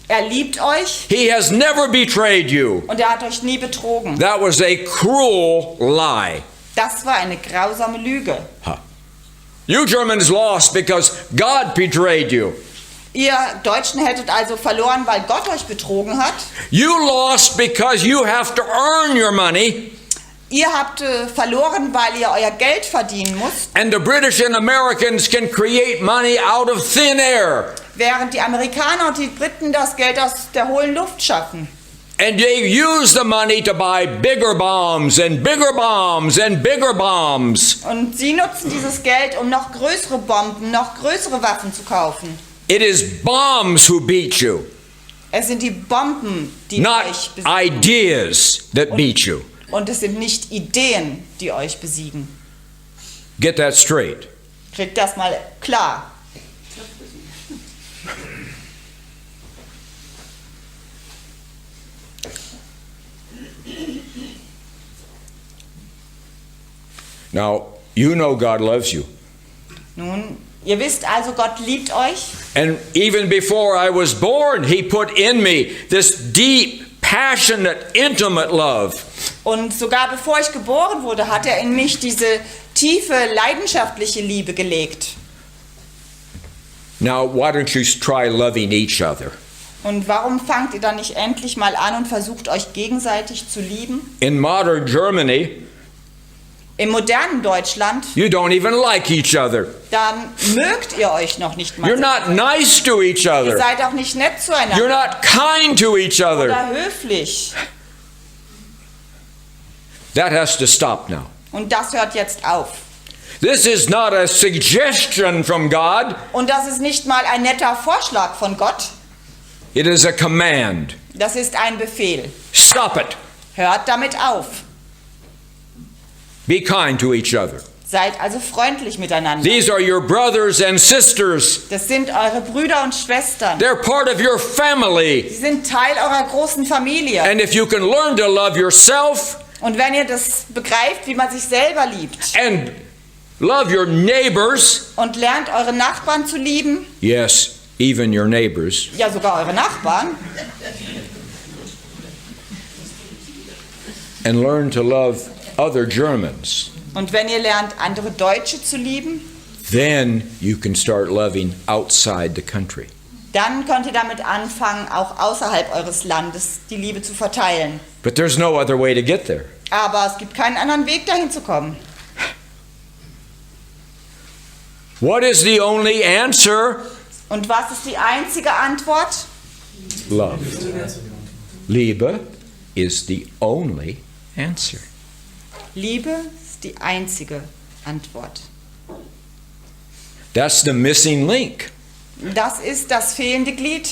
Er liebt euch He has never betrayed you. und er hat euch nie betrogen. That was a cruel lie. Das war eine grausame Lüge. You Germans lost because God betrayed you. Ihr Deutschen hättet also verloren, weil Gott euch betrogen hat. You lost because you have to earn your money. Ihr habt verloren, weil ihr euer Geld verdienen müsst, And the British and Americans can create money out of thin air. während die Amerikaner und die Briten das Geld aus der hohlen Luft schaffen. And they use the money to buy bigger bombs and bigger bombs and bigger bombs. Und sie nutzen dieses Geld, um noch größere Bomben, noch größere Waffen zu kaufen. It is bombs who beat you, Es sind die Bomben, die not euch besiegen. ideas that beat you. Und es sind nicht Ideen, die euch besiegen. Get that straight. Kriegt das mal klar. Now, you know God loves you. Nun, ihr wisst also, Gott liebt euch. And even before I was born, He put in me this deep, passionate, intimate love. Und sogar bevor ich geboren wurde, hat er in mich diese tiefe, leidenschaftliche Liebe gelegt. Now, why don't you try loving each other? Und warum fangt ihr dann nicht endlich mal an und versucht euch gegenseitig zu lieben? In modern Germany, Im modernen Deutschland, you don't even like each other. dann mögt ihr euch noch nicht mal. You're not nice to each Ihr other. seid auch nicht nett You're zueinander not kind to each other. oder höflich. That has to stop now. Und das hört jetzt auf. This is not a suggestion from God. Und das ist nicht mal ein netter Vorschlag von Gott. It is a command. Das ist ein Befehl. Stop it. Hört damit auf. Be kind to each other. Seid also freundlich miteinander. These are your brothers and sisters. Das sind eure Brüder und Schwestern. They're part of your family. Sie sind Teil eurer großen Familie. And if you can learn to love yourself Und wenn ihr das begreift, wie man sich selber liebt and love your neighbors, und lernt, eure Nachbarn zu lieben, yes, even your neighbors, ja sogar eure Nachbarn, and learn to love other Germans, und wenn ihr lernt, andere Deutsche zu lieben, then you can start loving outside the country. dann könnt ihr damit anfangen, auch außerhalb eures Landes die Liebe zu verteilen. But there's no other way to get there. Aber es gibt keinen anderen Weg, dahin zu kommen. What is the only answer? Und was ist die einzige Antwort? Love. Liebe is the only answer. Liebe ist die einzige Antwort. That's the missing link. Das ist das fehlende Glied.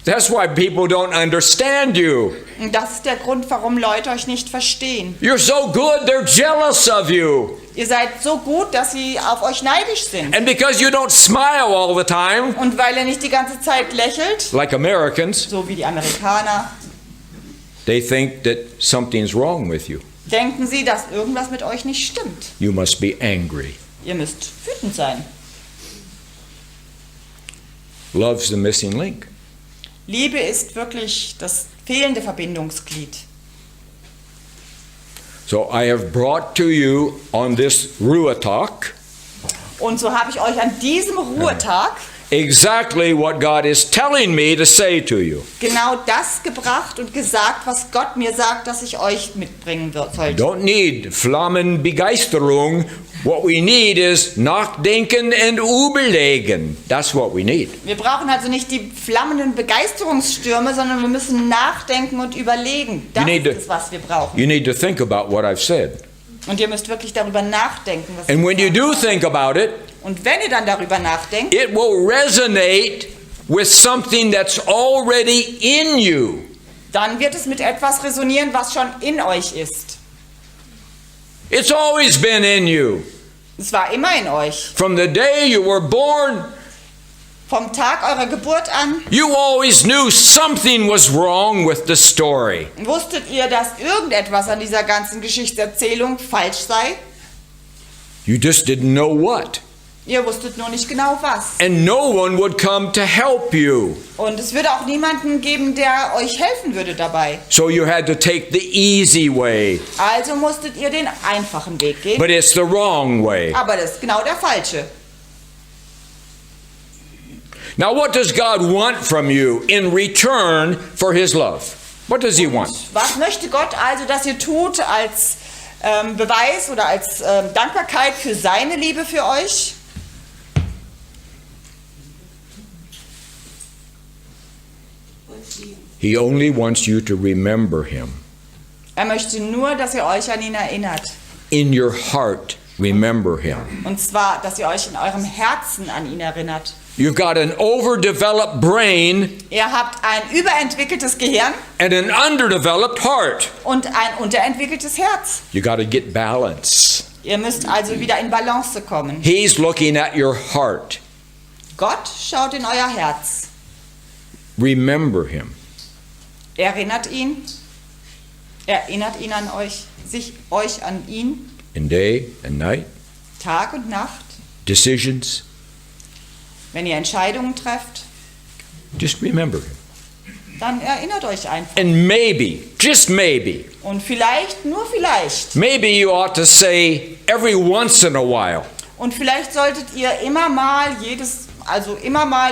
That's why people don't understand you. Und das ist der Grund, warum Leute euch nicht verstehen. You're so good, they're jealous of you. Ihr seid so gut, dass sie auf euch neidisch sind. And because you don't smile all the time, Und weil ihr nicht die ganze Zeit lächelt, like Americans, so wie die Amerikaner, they think that something's wrong with you. denken sie, dass irgendwas mit euch nicht stimmt. You must be angry. Ihr müsst wütend sein. Love's the missing link. Liebe ist wirklich das fehlende Verbindungsglied. So I have brought to you on this Ruhetag Und so habe ich euch an diesem Ruhetag exactly what God is telling me to say to you. genau das gebracht und gesagt, was Gott mir sagt, dass ich euch mitbringen sollte. Don't need Flammenbegeisterung. What we need is Nachdenken and Überlegen. That's what we need. Wir brauchen also nicht die flammenden Begeisterungsstürme, sondern wir müssen nachdenken und überlegen. Das need ist to- es, was wir brauchen. You need to think about what I've said. Und ihr müsst wirklich darüber nachdenken. Was And ich when you gesagt do habe. think about it, Und wenn ihr dann darüber nachdenkt, it will resonate with something that's already in you. dann wird es mit etwas resonieren, was schon in euch ist. It's always been in you. Es war immer in euch. From the day you were born, Vom Tag eurer Geburt an you always knew something was wrong with the story. wusstet ihr, dass irgendetwas an dieser ganzen Geschichtserzählung falsch sei. You just didn't know what. Ihr wusstet nur nicht genau was. And no one would come to help you. Und es würde auch niemanden geben, der euch helfen würde dabei. So you had to take the easy way. Also musstet ihr den einfachen Weg gehen. But it's the wrong way. Aber das ist genau der falsche. Now, what does God want from you in return for His love? What does He want? Was möchte Gott also, dass ihr tut als Beweis oder als Dankbarkeit für seine Liebe für euch? He only wants you to remember Him. Er möchte nur, dass ihr euch an ihn erinnert. In your heart, remember Him. Und zwar, dass ihr euch in eurem Herzen an ihn erinnert. You've got an overdeveloped brain Ihr habt ein überentwickeltes Gehirn and an underdeveloped heart. und ein unterentwickeltes Herz. You got to get balance. Ihr müsst also wieder in Balance kommen. He's looking at your heart. Gott schaut in euer Herz. Remember Him. Erinnert ihn an euch, euch an ihn, In day and night, Tag und Nacht, decisions, wenn ihr Entscheidungen trefft, just remember Him. dann erinnert euch einfach. And maybe, just maybe, Und vielleicht, nur vielleicht, maybe you ought to say every once in a while, und vielleicht solltet ihr immer mal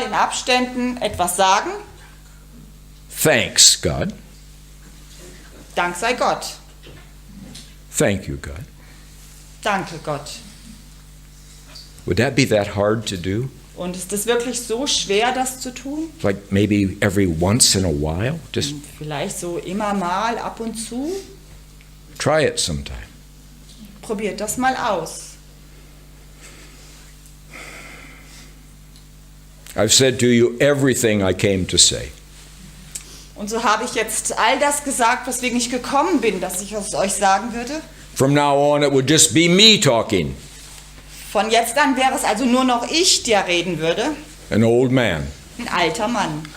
in Abständen etwas sagen. thanks, God. Dank sei Gott. Thank you, God. Danke Gott. Would that be that hard to do? Und ist es wirklich so schwer, das zu tun? Like maybe every once in a while? Just Vielleicht so immer mal, ab und zu? try it sometime. Probiert das mal aus. I've said to you everything I came to say. Und so habe ich jetzt all das gesagt, weswegen ich gekommen bin, dass ich es euch sagen würde. From now on, it would just be me talking, Von jetzt an wäre es also nur noch ich, der reden würde. an old man. Ein alter Mann.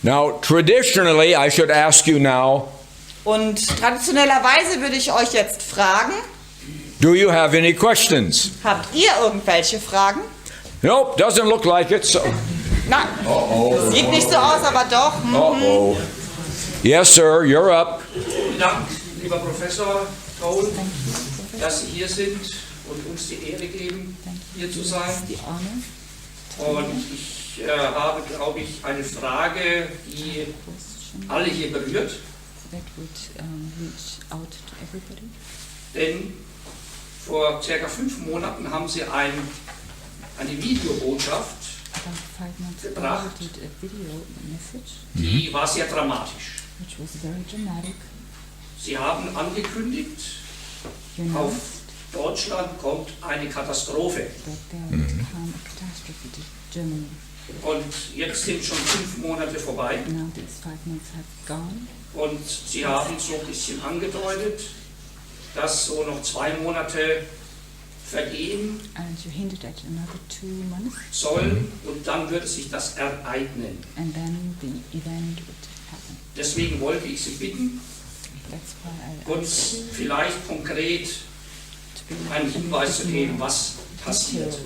Now, traditionally, I should ask you now, Und traditionellerweise würde ich euch jetzt fragen, do you have any questions? habt ihr irgendwelche Fragen? Nope, doesn't look like it, so. Nein, sieht nicht so aus, aber doch. Uh-oh. Yes, sir, you're up. Vielen Dank, lieber Professor Toll, dass Sie hier sind und uns die Ehre geben, hier zu sein. Und ich habe, glaube ich, eine Frage, die alle hier berührt. Denn vor ca. 5 Monaten haben Sie eine Videobotschaft gebracht, die war sehr dramatisch. Sie haben angekündigt, auf Deutschland kommt eine Katastrophe. Und jetzt sind schon 5 Monate vorbei. Und Sie haben so ein bisschen angedeutet, dass so noch 2 Monate vergehen sollen und dann würde sich das ereignen. Deswegen wollte ich Sie bitten, uns vielleicht konkret einen Hinweis zu geben, was passiert.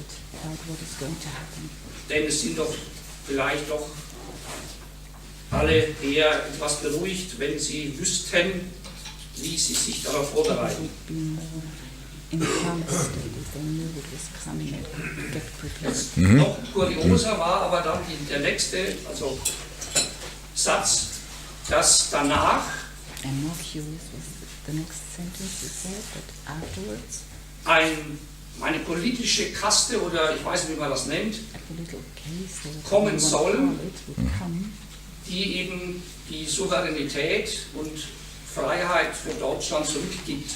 Denn es sind doch vielleicht doch alle eher etwas beruhigt, wenn sie wüssten, wie sie sich darauf vorbereiten. Noch kurioser war aber dann der nächste, also Satz, dass danach eine politische Kaste oder ich weiß nicht, wie man das nennt, kommen soll, die eben die Souveränität und Freiheit für Deutschland zurückgibt.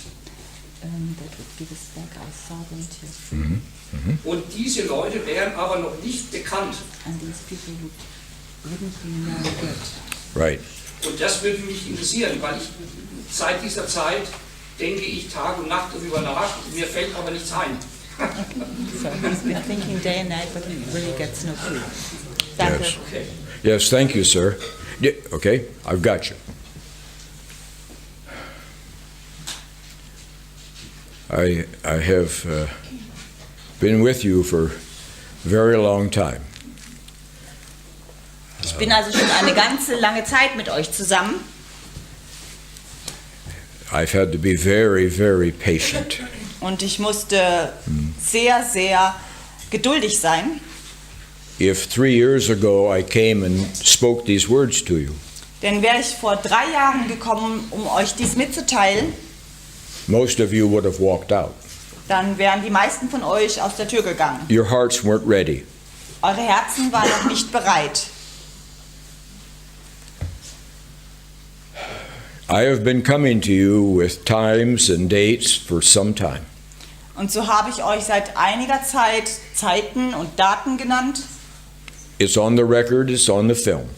Und diese Leute wären aber noch nicht bekannt. Right. Und das würde mich interessieren, weil ich seit dieser Zeit denke ich Tag und Nacht darüber nach, mir fällt aber nichts ein. So he's been thinking day and night, but he really gets no clue. Danke. Yes. Okay. Yes, thank you, sir. Okay, I've got you. I have been with you for a very long time. Ich bin also schon eine ganze lange Zeit mit euch zusammen. I've had to be very, very patient. Und ich musste sehr, sehr geduldig sein. If 3 years ago I came and spoke these words to you, Denn wäre ich vor 3 Jahren gekommen, um euch dies mitzuteilen, most of you would have walked out. dann wären die meisten von euch aus der Tür gegangen. Your hearts weren't ready. Eure Herzen waren noch nicht bereit. I have been coming to you with times and dates for some time. Und so habe ich euch seit einiger Zeit Zeiten und Daten genannt. It's on the record, it's on the film.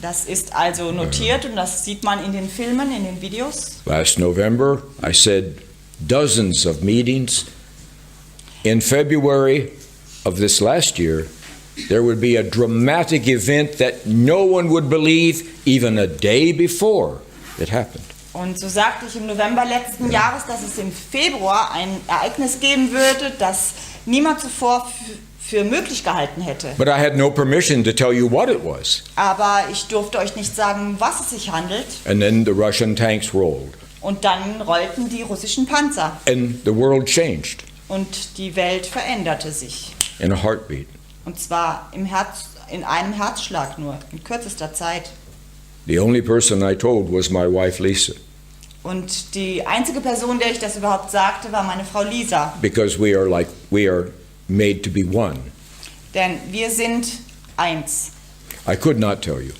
Das ist also notiert und das sieht man in den Filmen, in den Videos. Last November, I said dozens of meetings. In February of this last year, there would be a dramatic event that no one would believe even a day before it happened. Und so sagte ich im November letzten Jahres, dass es im Februar ein Ereignis geben würde, das niemand zuvor für möglich gehalten hätte. But I had no permission to tell you what it was. Aber ich durfte euch nicht sagen, was es sich handelt. And then the Russian tanks rolled. Und dann rollten die russischen Panzer. And the world changed Und die Welt veränderte sich. in a heartbeat. Und zwar in einem Herzschlag nur, in kürzester Zeit. The only person I told was my wife Lisa, Und die einzige Person, der ich das überhaupt sagte, war meine Frau Lisa. because we are made to be one. Denn wir sind eins. I could not tell you.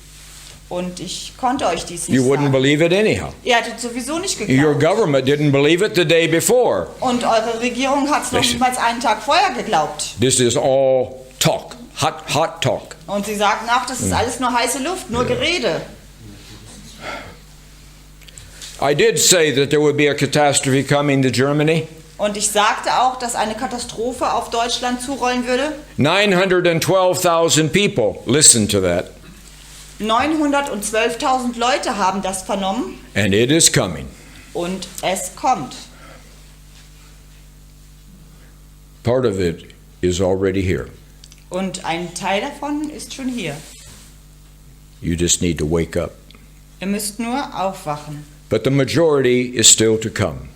Und ich konnte euch dies nicht You wouldn't sagen. believe it anyhow. Ihr hättet sowieso nicht Your geglaubt. government didn't believe it the day before. Und eure Regierung hat es noch Listen. niemals einen Tag vorher geglaubt. This is all talk, hot talk. Und sie sagten auch, das ist alles nur heiße Luft, nur Gerede. I did say that there would be a catastrophe coming to Germany. Und ich sagte auch, dass eine Katastrophe auf Deutschland zurollen würde. 912,000 people listened to that, 912.000 Leute haben das vernommen and it is coming. und es kommt. Part of it is already here. Und ein Teil davon ist schon hier. You just need to wake up. Ihr müsst nur aufwachen. But the majority is still to come.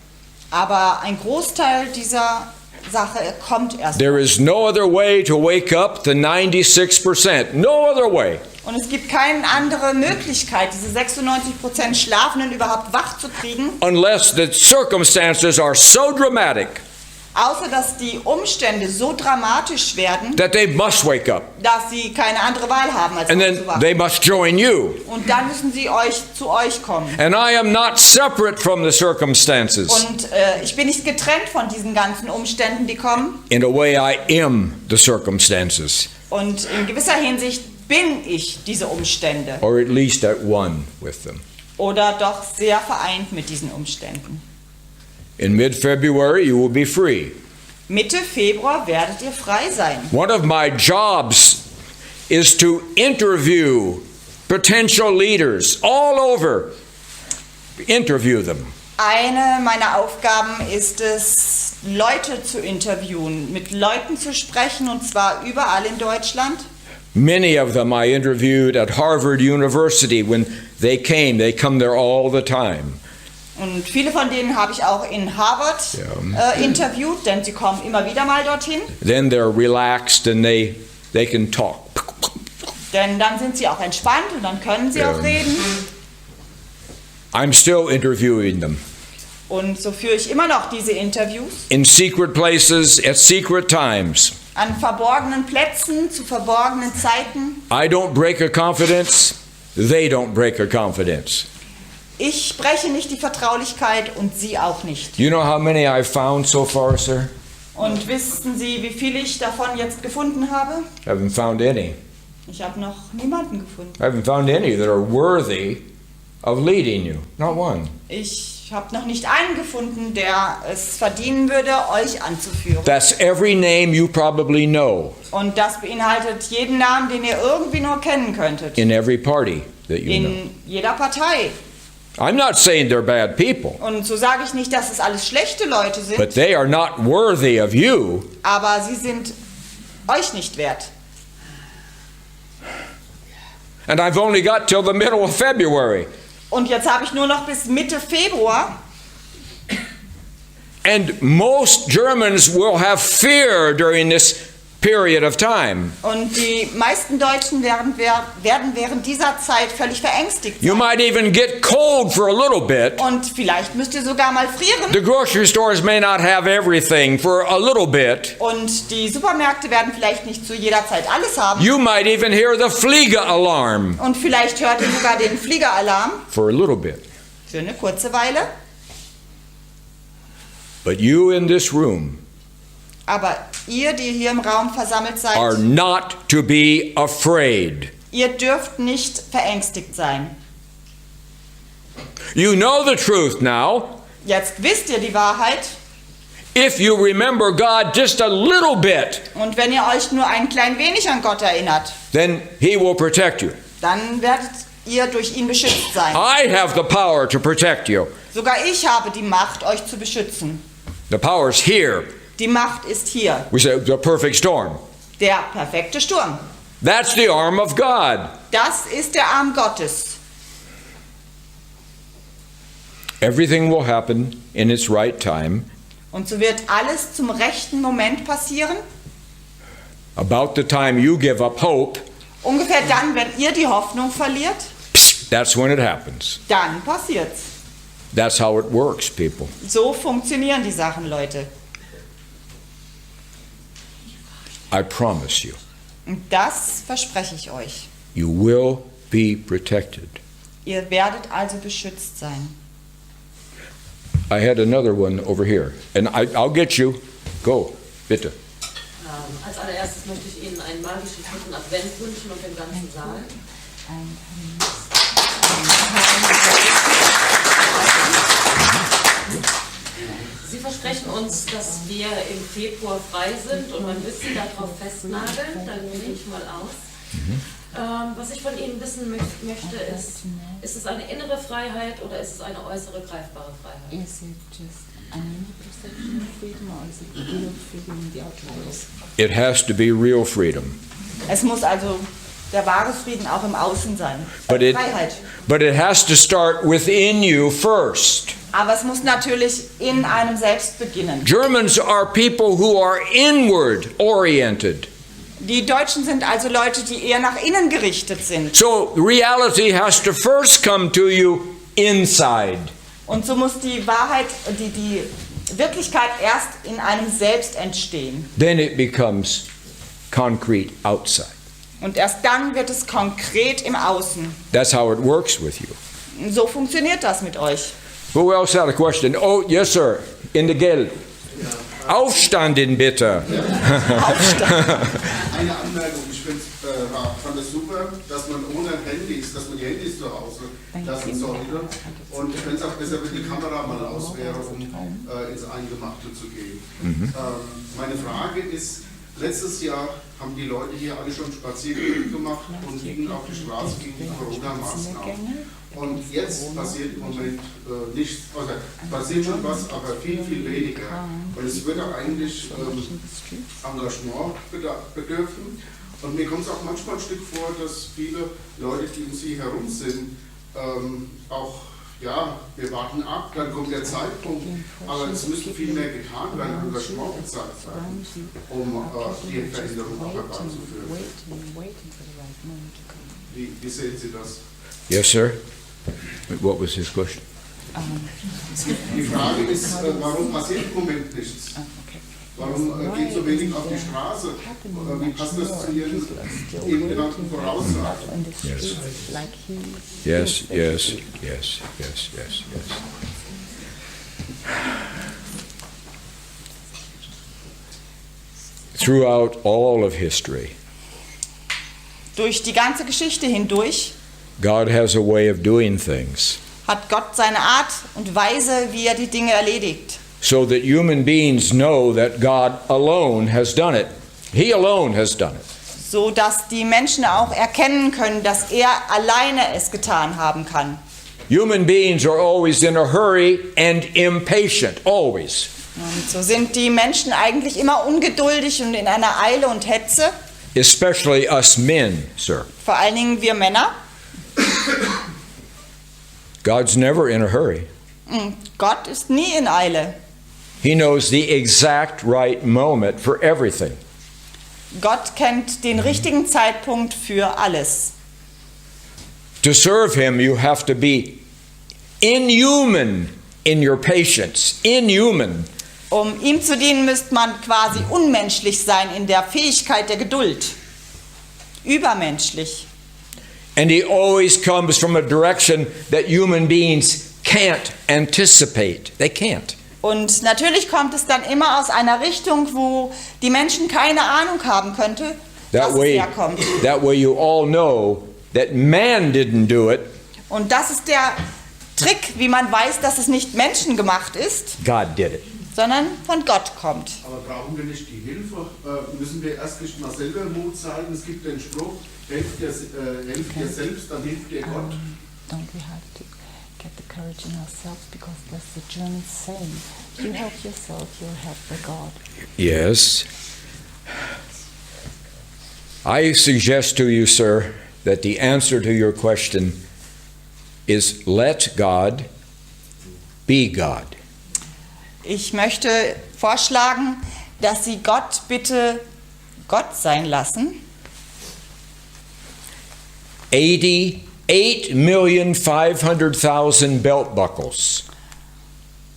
Aber ein Großteil dieser Sache kommt erst. There is no other way to wake up than 96%. No other way. Und es gibt keine andere Möglichkeit, diese 96% Schlafenden überhaupt wach zu kriegen, Unless the circumstances are so dramatic außer dass die Umstände so dramatisch werden, that they must wake up. dass sie keine andere Wahl haben, als And then aufzuwachen. they must join you. Und dann müssen sie zu euch kommen. And I am not separate from the circumstances. Und ich bin nicht getrennt von diesen ganzen Umständen, die kommen. In a way, I am the circumstances, Und in gewisser Hinsicht bin ich diese Umstände. or at least at one with them. Oder doch sehr vereint mit diesen Umständen. In mid-February, you will be free. Mitte Februar werdet ihr frei sein. One of my jobs is to interview potential leaders all over. Interview them. Eine meiner Aufgaben ist es, Leute zu interviewen, mit Leuten zu sprechen, und zwar überall in Deutschland. Many of them I interviewed at Harvard University when they come there all the time. Und viele von denen habe ich auch in Harvard interviewt, denn sie kommen immer wieder mal dorthin. Then they're relaxed and they can talk. Denn dann sind sie auch entspannt und dann können sie auch reden. I'm still interviewing them Und so führe ich immer noch diese Interviews in secret places at secret times. an verborgenen Plätzen, zu verborgenen Zeiten. I don't break a confidence, they don't break a confidence. Ich breche nicht die Vertraulichkeit und sie auch nicht. You know how many I've found so far, sir? Und wissen Sie, wie viele ich davon jetzt gefunden habe? I haven't found any. Ich habe noch niemanden gefunden. I haven't found any that are worthy of leading you. Not one. Ich habe noch nicht einen gefunden, der es verdienen würde, euch anzuführen. That's every name you probably know Und das beinhaltet jeden Namen, den ihr irgendwie nur kennen könntet. in every party that you know. In jeder Partei. I'm not saying they're bad people, Und so sage ich nicht, dass es alles schlechte Leute sind, but they are not worthy of you. aber sie sind euch nicht wert. And I've only got till the middle of February. Und jetzt habe ich nur noch bis Mitte Februar. And most Germans will have fear during this period of time. Und die meisten Deutschen werden während dieser Zeit völlig verängstigt You sein. might even get cold for a little bit. Und vielleicht müsst ihr sogar mal frieren. The grocery stores may not have everything for a little bit. Und die Supermärkte werden vielleicht nicht zu jeder Zeit alles haben. You might even hear the Fliege-Alarm Und vielleicht hört ihr sogar den Fliegeralarm for a little bit. für eine kurze Weile. But you in this room Aber ihr, die hier im Raum versammelt are seid, not to be afraid. ihr dürft nicht verängstigt sein. You know the truth now. Jetzt wisst ihr die Wahrheit. If you remember God just a little bit, Und wenn ihr euch nur ein klein wenig an Gott erinnert, then He will protect you. dann werdet ihr durch ihn beschützt sein. I have the power to protect you. Sogar ich habe die Macht, euch zu beschützen. The power's here. Die Macht ist hier. We say the perfect storm. Der perfekte Sturm. That's the arm of God. Das ist der Arm Gottes. Everything will happen in its right time. Und so wird alles zum rechten Moment passieren. About the time you give up hope, Ungefähr dann, wenn ihr die Hoffnung verliert, that's when it happens. dann passiert's. That's how it works, people. So funktionieren die Sachen, Leute. I promise you, Und das verspreche ich euch. you will be protected. Ihr werdet also beschützt sein. I had another one over here, and I'll get you. Go, bitte. Als allererstes möchte ich Ihnen einen magischen dritten Advent wünschen und dem ganzen Saal. Sie versprechen uns, dass wir im Februar frei sind und man wird Sie darauf festnageln, dann nehme ich mal aus. Was ich von Ihnen wissen möchte, ist es eine innere Freiheit oder ist es eine äußere greifbare Freiheit? Is it just an inner perception of freedom or is it real freedom in the outer world? It has to be real freedom. Es muss also der wahre Frieden auch im Außen sein. But Freiheit. it has to start within you first. Aber es muss natürlich in einem selbst beginnen. Germans are people who are inward oriented. Die Deutschen sind also Leute, die eher nach innen gerichtet sind. So reality has to first come to you inside. Und so muss die Wahrheit, die Wirklichkeit erst in einem selbst entstehen. Then it becomes concrete outside. Und erst dann wird es konkret im Außen. That's how it works with you. Und so funktioniert das mit euch. Who else had a question? Oh, yes, sir. In the Geld. Aufstanden, bitte. Eine Anmerkung, ich fand es super, dass man ohne Handys, dass man die Handys zu Hause lassen sollte. Und ich fände es auch besser, wenn die Kamera mal aus wäre, um ins Eingemachte zu gehen. Meine Frage ist, letztes Jahr haben die Leute hier alle schon Spaziergänge gemacht und gingen auf die Straße gegen Corona-Maßnahmen. Und jetzt passiert im Moment nichts, oder passiert schon was, aber viel, viel weniger. Und es würde auch eigentlich Engagement bedürfen. Und mir kommt es auch manchmal ein Stück vor, dass viele Leute, die um sie herum sind, auch, ja, wir warten ab, dann kommt der Zeitpunkt, aber es müsste viel mehr getan werden, Engagement gezeigt werden, um die Veränderung auch herbeizuführen. Wie sehen Sie das? Yes, sir. What was his question? Die Frage ist, warum passiert im Moment nichts? Warum geht so wenig auf die Straße? Wie passt das zu Ihren eben genannten Voraussagen? Yes, yes, yes, yes, yes, yes. Throughout all of history, Durch die ganze Geschichte hindurch God has a way of doing things hat Gott seine Art und Weise, wie er die Dinge erledigt. so that human beings know that God alone has done it. He alone has done it. So dass die Menschen auch erkennen können, dass er alleine es getan haben kann. Human beings are always in a hurry and impatient, always. Und so sind die Menschen eigentlich immer ungeduldig und in einer Eile und Hetze. Especially us men, sir. Vor allen Dingen wir Männer. God's never in a hurry. Gott ist nie in Eile. He knows the exact right moment for everything. Gott kennt den richtigen Zeitpunkt für alles. To serve him, you have to be inhuman in your patience. Inhuman. Um ihm zu dienen, müsste man quasi unmenschlich sein in der Fähigkeit der Geduld. Übermenschlich. And he always comes from a direction that human beings can't anticipate. They can't. Und natürlich kommt es dann immer aus einer Richtung, wo die Menschen keine Ahnung haben könnte, dass es herkommt. That way you all know that man didn't do it. Und das ist der Trick, wie man weiß, dass es nicht menschengemacht ist, God did it. sondern von Gott kommt. Aber brauchen wir nicht die Hilfe? Müssen wir erst nicht mal selber Mut zeigen? Es gibt den Spruch, helf dir selbst, dann hilft dir Gott. Don't we have to get the courage in ourselves, because that's the German saying. You help yourself, you'll help by God. Yes. I suggest to you, sir, that the answer to your question is let God be God. Ich möchte vorschlagen, dass Sie Gott bitte Gott sein lassen. 88,500,000 belt buckles.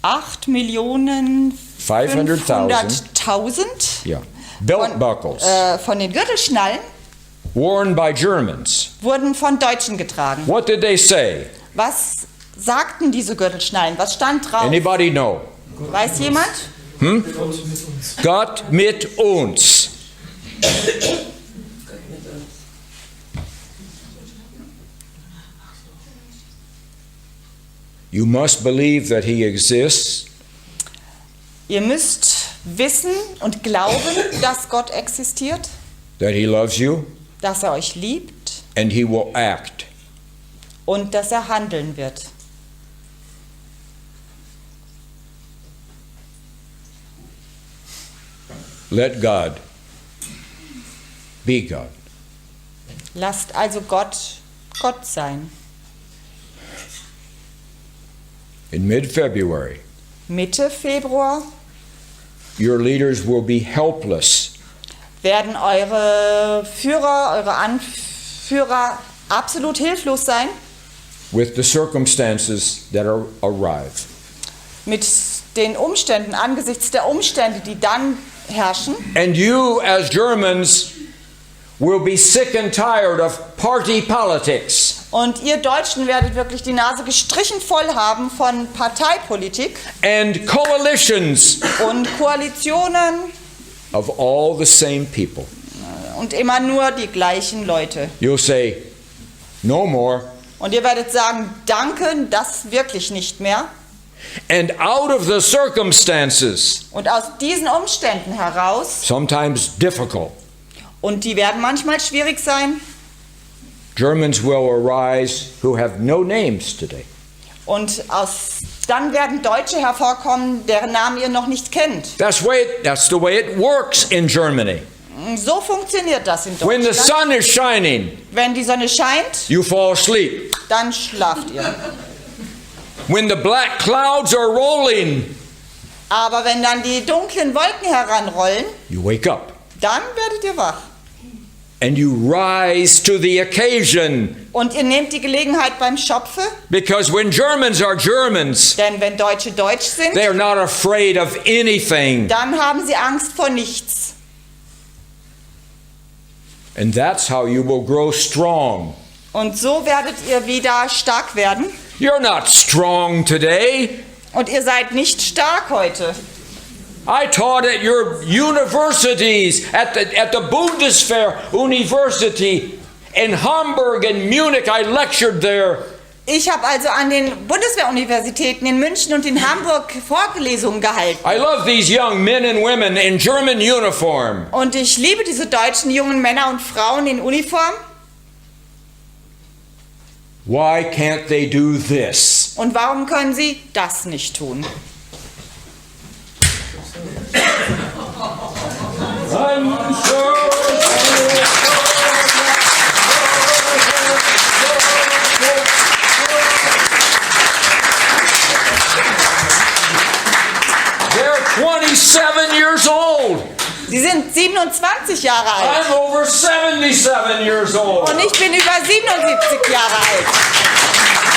8.500.000 Yeah. Belt buckles von den Gürtelschnallen worn by Germans. wurden von Deutschen getragen. What did they say? Was sagten diese Gürtelschnallen? Was stand drauf? Anybody know? Weiß jemand? Gott mit uns. You must believe that he exists. Ihr müsst wissen und glauben, dass Gott existiert, That he loves you, dass er euch liebt and he will act. und dass er handeln wird. Let God be God. Lasst also Gott Gott sein. In mid-February, Mitte Februar your leaders will be helpless werden eure Führer, eure Anführer absolut hilflos sein with the circumstances that arrive. mit den Umständen, angesichts der Umstände, die dann herrschen. And you, as Germans, will be sick and tired of party politics. Und ihr Deutschen werdet wirklich die Nase gestrichen voll haben von Parteipolitik And coalitions und Koalitionen of all the same people. und immer nur die gleichen Leute. You'll say, no more. Und ihr werdet sagen, danke, das wirklich nicht mehr. And out of the circumstances, Und aus diesen Umständen heraus, sometimes difficult, und die werden manchmal schwierig sein, Germans will arise who have no names today. und dann werden Deutsche hervorkommen, deren Namen ihr noch nicht kennt. That's the way it works in Germany. So funktioniert das in When the Deutschland. sun is shining, Wenn die Sonne scheint, you fall asleep. dann schlaft ihr. When the black clouds are rolling, Aber wenn dann die dunklen Wolken heranrollen, you wake up dann werdet ihr wach. and you rise to the occasion. Und ihr nehmt die Gelegenheit beim Schopfe, Because when Germans are Germans, denn wenn Deutsche deutsch sind, they are not afraid of anything. dann haben sie Angst vor nichts. And that's how you will grow strong. Und so werdet ihr wieder stark werden. You're not strong today. Und ihr seid nicht stark heute. I taught at your universities, at the Bundeswehr University in Hamburg and Munich. I lectured there. Ich habe also an den Bundeswehruniversitäten in München und in Hamburg Vorlesungen gehalten. I love these young men and women in German uniform. Und ich liebe diese deutschen jungen Männer und Frauen in Uniform. Why can't they do this? Und warum können sie das nicht tun? I'm so They're 27 years old. Sie sind 27 Jahre alt. I'm over 77 years old. Und ich bin über 77 Jahre alt.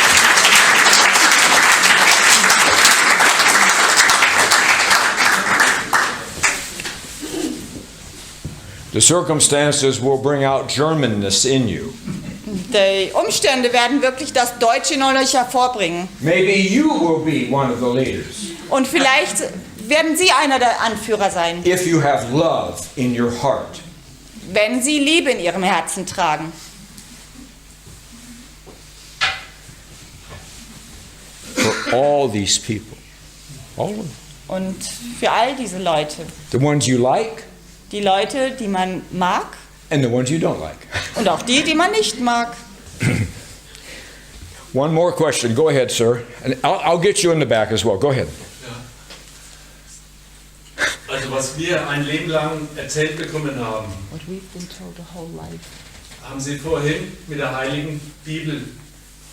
The circumstances will bring out Germanness in you. Die Umstände werden wirklich das Deutsche in euch hervorbringen. Maybe you will be one of the leaders Und vielleicht werden Sie einer der Anführer sein, if you have love in your heart. wenn Sie Liebe in Ihrem Herzen tragen. For all these people, all of them. Und für all diese Leute, The ones you like die Leute, die man mag and the ones you don't like. und auch die, die man nicht mag. One more question. Go ahead, sir. And I'll get you in the back as well. Go ahead. Also was wir ein Leben lang erzählt bekommen haben, What we've been told the whole life. haben Sie vorhin mit der Heiligen Bibel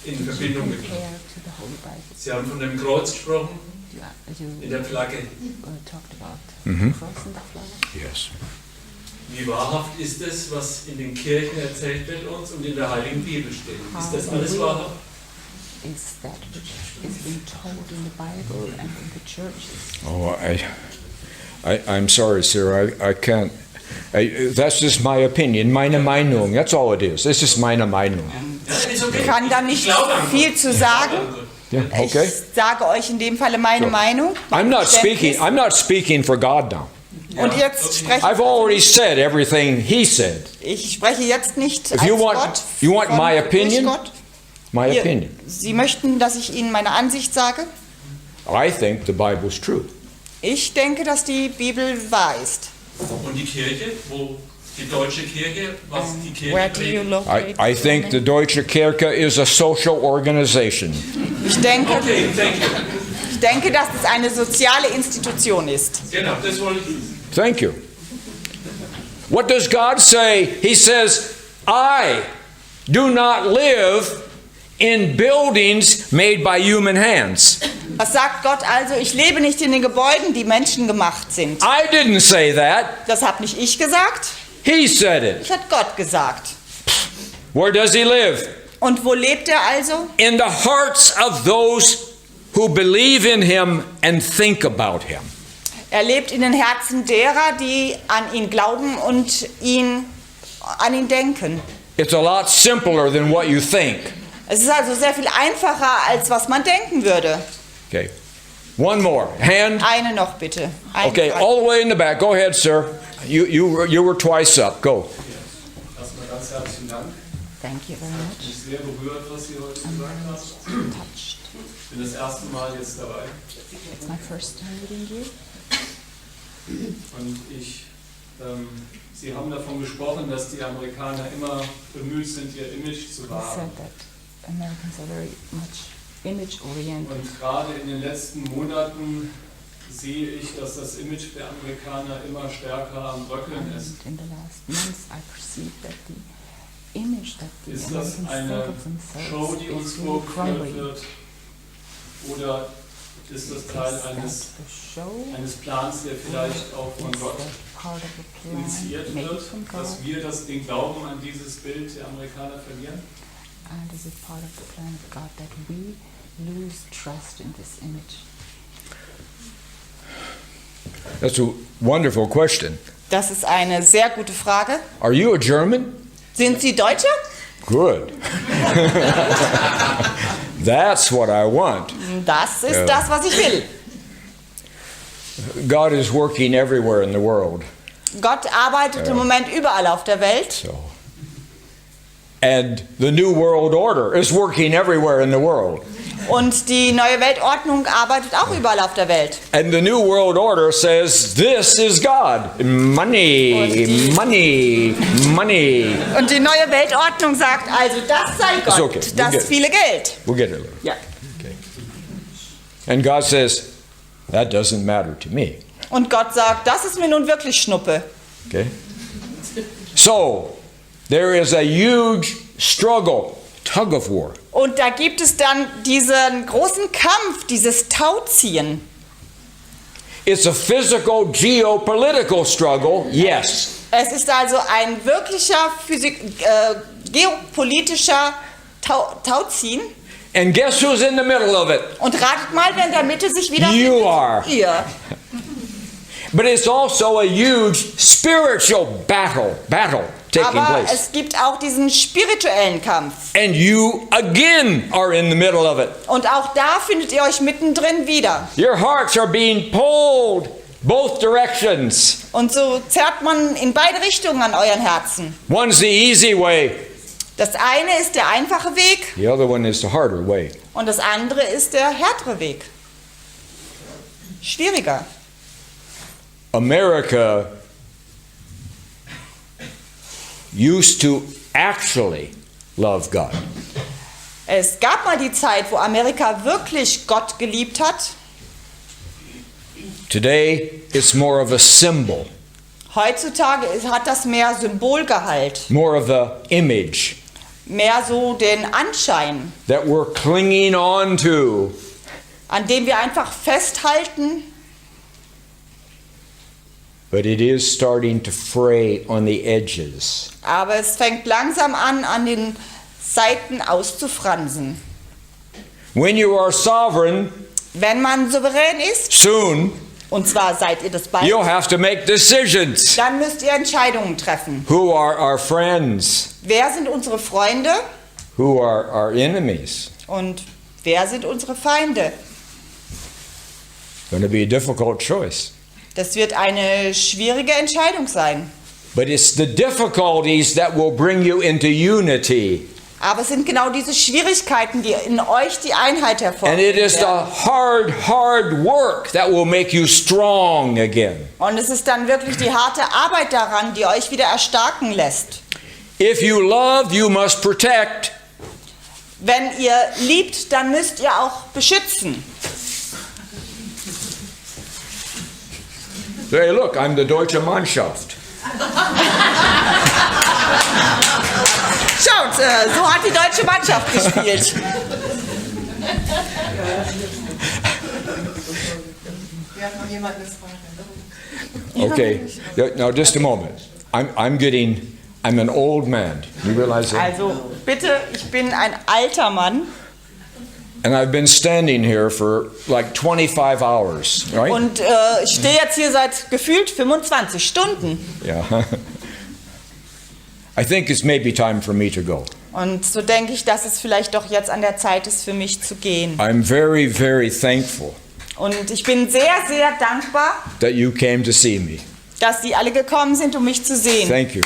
in Verbindung gebracht. Compare to the Holy Bible. Sie haben von dem Kreuz gesprochen, You in der Flagge. talked about the cross and the flag. Yes. Wie wahrhaft ist es, was in den Kirchen erzählt wird uns und in der Heiligen Bibel steht? Ist das alles wahrhaft? Is that which is being told in the Bible and in the churches? Oh, I'm sorry, sir. I can't. That's just my opinion. Meine Meinung. That's all it is. It's just meine Meinung. Ja, ist okay. Ich kann da nicht viel zu sagen. Yeah. Okay. Ich sage euch in dem Falle meine So. Meinung. I'm not Verständnis. speaking. I'm not speaking for God now. Und jetzt spreche I've already said everything He said. ich spreche jetzt nicht If als you want- Gott. you want von- my durch opinion? Gott. My Ihr- opinion. Sie möchten, dass ich Ihnen meine Ansicht sage? I think the Bible's true. Ich denke, dass die Bibel wahr ist. Und die Kirche, wo die deutsche Kirche, was die Where Kirche do you predigt? locate? I think the Deutsche Kirche is a social organization. Ich denke, Okay, thank you. ich denke, dass es eine soziale Institution ist. Genau, das wollte ich wissen. Thank you. What does God say? He says, I do not live in buildings made by human hands. Was sagt Gott also? Ich lebe nicht in den Gebäuden, die menschengemacht sind. I didn't say that. Das habe nicht ich gesagt, He said it. das hat Gott gesagt. Where does He live? Und wo lebt er also? In the hearts of those who believe in Him and think about Him. Er lebt in den Herzen derer, die an ihn glauben und an ihn denken. It's a lot simpler than what you think. Es ist also sehr viel einfacher, als was man denken würde. Okay. One more. Hand. Eine noch bitte. Eine Okay, Frage. all the way in the back. Go ahead, sir. You were twice up. Go. Erstmal ganz herzlichen Dank. Thank you very much. Ich bin sehr berührt, was Sie heute gesagt haben. Touched. Ich bin das erste Mal jetzt dabei. It's my first time meeting you. Und Sie haben davon gesprochen, dass die Amerikaner immer bemüht sind, ihr Image zu You wahren. said that Americans are very much image-oriented. Und gerade in den letzten Monaten sehe ich, dass das Image der Amerikaner immer stärker am Bröckeln ist. And in the last months, I perceive that the image that the Ist das Americans think eine of Show, themselves die uns is really vorgeführt crumbling. wird? Oder ist das Teil Is that eines the show? eines Plans, der vielleicht auch von Is Gott that part of a plan initiiert made wird, from God? dass wir den Glauben an dieses Bild der Amerikaner verlieren? And is it part of the plan of God that we lose trust in this image? That's a wonderful question. Das ist eine sehr gute Frage. Are you a German? Sind Sie Deutsche? Good. That's what I want. Das ist Ja. das, was ich will. God is working everywhere in the world. Gott arbeitet im Moment überall auf der Welt. So. And the New World Order is working everywhere in the world. Und die neue Weltordnung arbeitet auch überall auf der Welt. And the New World Order says, this is God. Money, money, money. Und die neue Weltordnung sagt also, das sei It's Gott, okay. We'll das get it. viele Geld. We'll get it later. Ja. And God says, that doesn't matter to me. Und Gott sagt, das ist mir nun wirklich Schnuppe. Okay? So, there is a huge struggle, tug of war. Und da gibt es dann diesen großen Kampf, dieses Tauziehen. It's a physical, geopolitical struggle, yes. Es ist also ein wirklicher geopolitischer Tauziehen. And guess who's in the middle of it? Und ratet mal, wer in der Mitte sich wieder You are. Ihr. But it's also a huge spiritual battle taking Aber place. es gibt auch diesen spirituellen Kampf. And you again are in the middle of it. Und auch da findet ihr euch mittendrin wieder. Your hearts are being pulled both directions. Und so zerrt man in beide Richtungen an euren Herzen. One's the easy way, Das eine ist der einfache Weg the other one is the harder way. und das andere ist der härtere Weg. Schwieriger. America used to actually love God. Es gab mal die Zeit, wo Amerika wirklich Gott geliebt hat. Today, it's more of a symbol, Heutzutage hat das mehr Symbolgehalt, more of the image mehr so den Anschein, that we're clinging on to. an dem wir einfach festhalten. But it is starting to fray on the edges. Aber es fängt langsam an den Seiten auszufransen. When you are sovereign, Wenn man souverän ist, soon und zwar seid ihr das bald, you'll have to make decisions. dann müsst ihr Entscheidungen treffen. Who are our friends? Wer sind unsere Freunde Who are our enemies? und wer sind unsere Feinde? Going to be a difficult choice. Das wird eine schwierige Entscheidung sein. But it's the difficulties that will bring you into unity. Aber es sind genau diese Schwierigkeiten, die in euch die Einheit And hervorbringen it is the werden. hard work that will make you strong again. Und es ist dann wirklich die harte Arbeit daran, die euch wieder erstarken lässt. If you love, you must protect. Wenn ihr liebt, dann müsst ihr auch beschützen. Hey, look, I'm the Deutsche Mannschaft. Schaut, so hat die deutsche Mannschaft gespielt. Wir haben noch jemanden eine Frage. Okay, now just a moment. I'm an old man. You realize that? Also bitte, ich bin ein alter Mann And I've been standing here for like 25 hours, right? und ich stehe jetzt hier seit gefühlt 25 Stunden. Yeah. I think it's maybe time for me to go. Und so denke ich, dass es vielleicht doch jetzt an der Zeit ist, für mich zu gehen. I'm very, very thankful Und ich bin sehr, sehr dankbar, that you came to see me. dass Sie alle gekommen sind, um mich zu sehen. Thank you.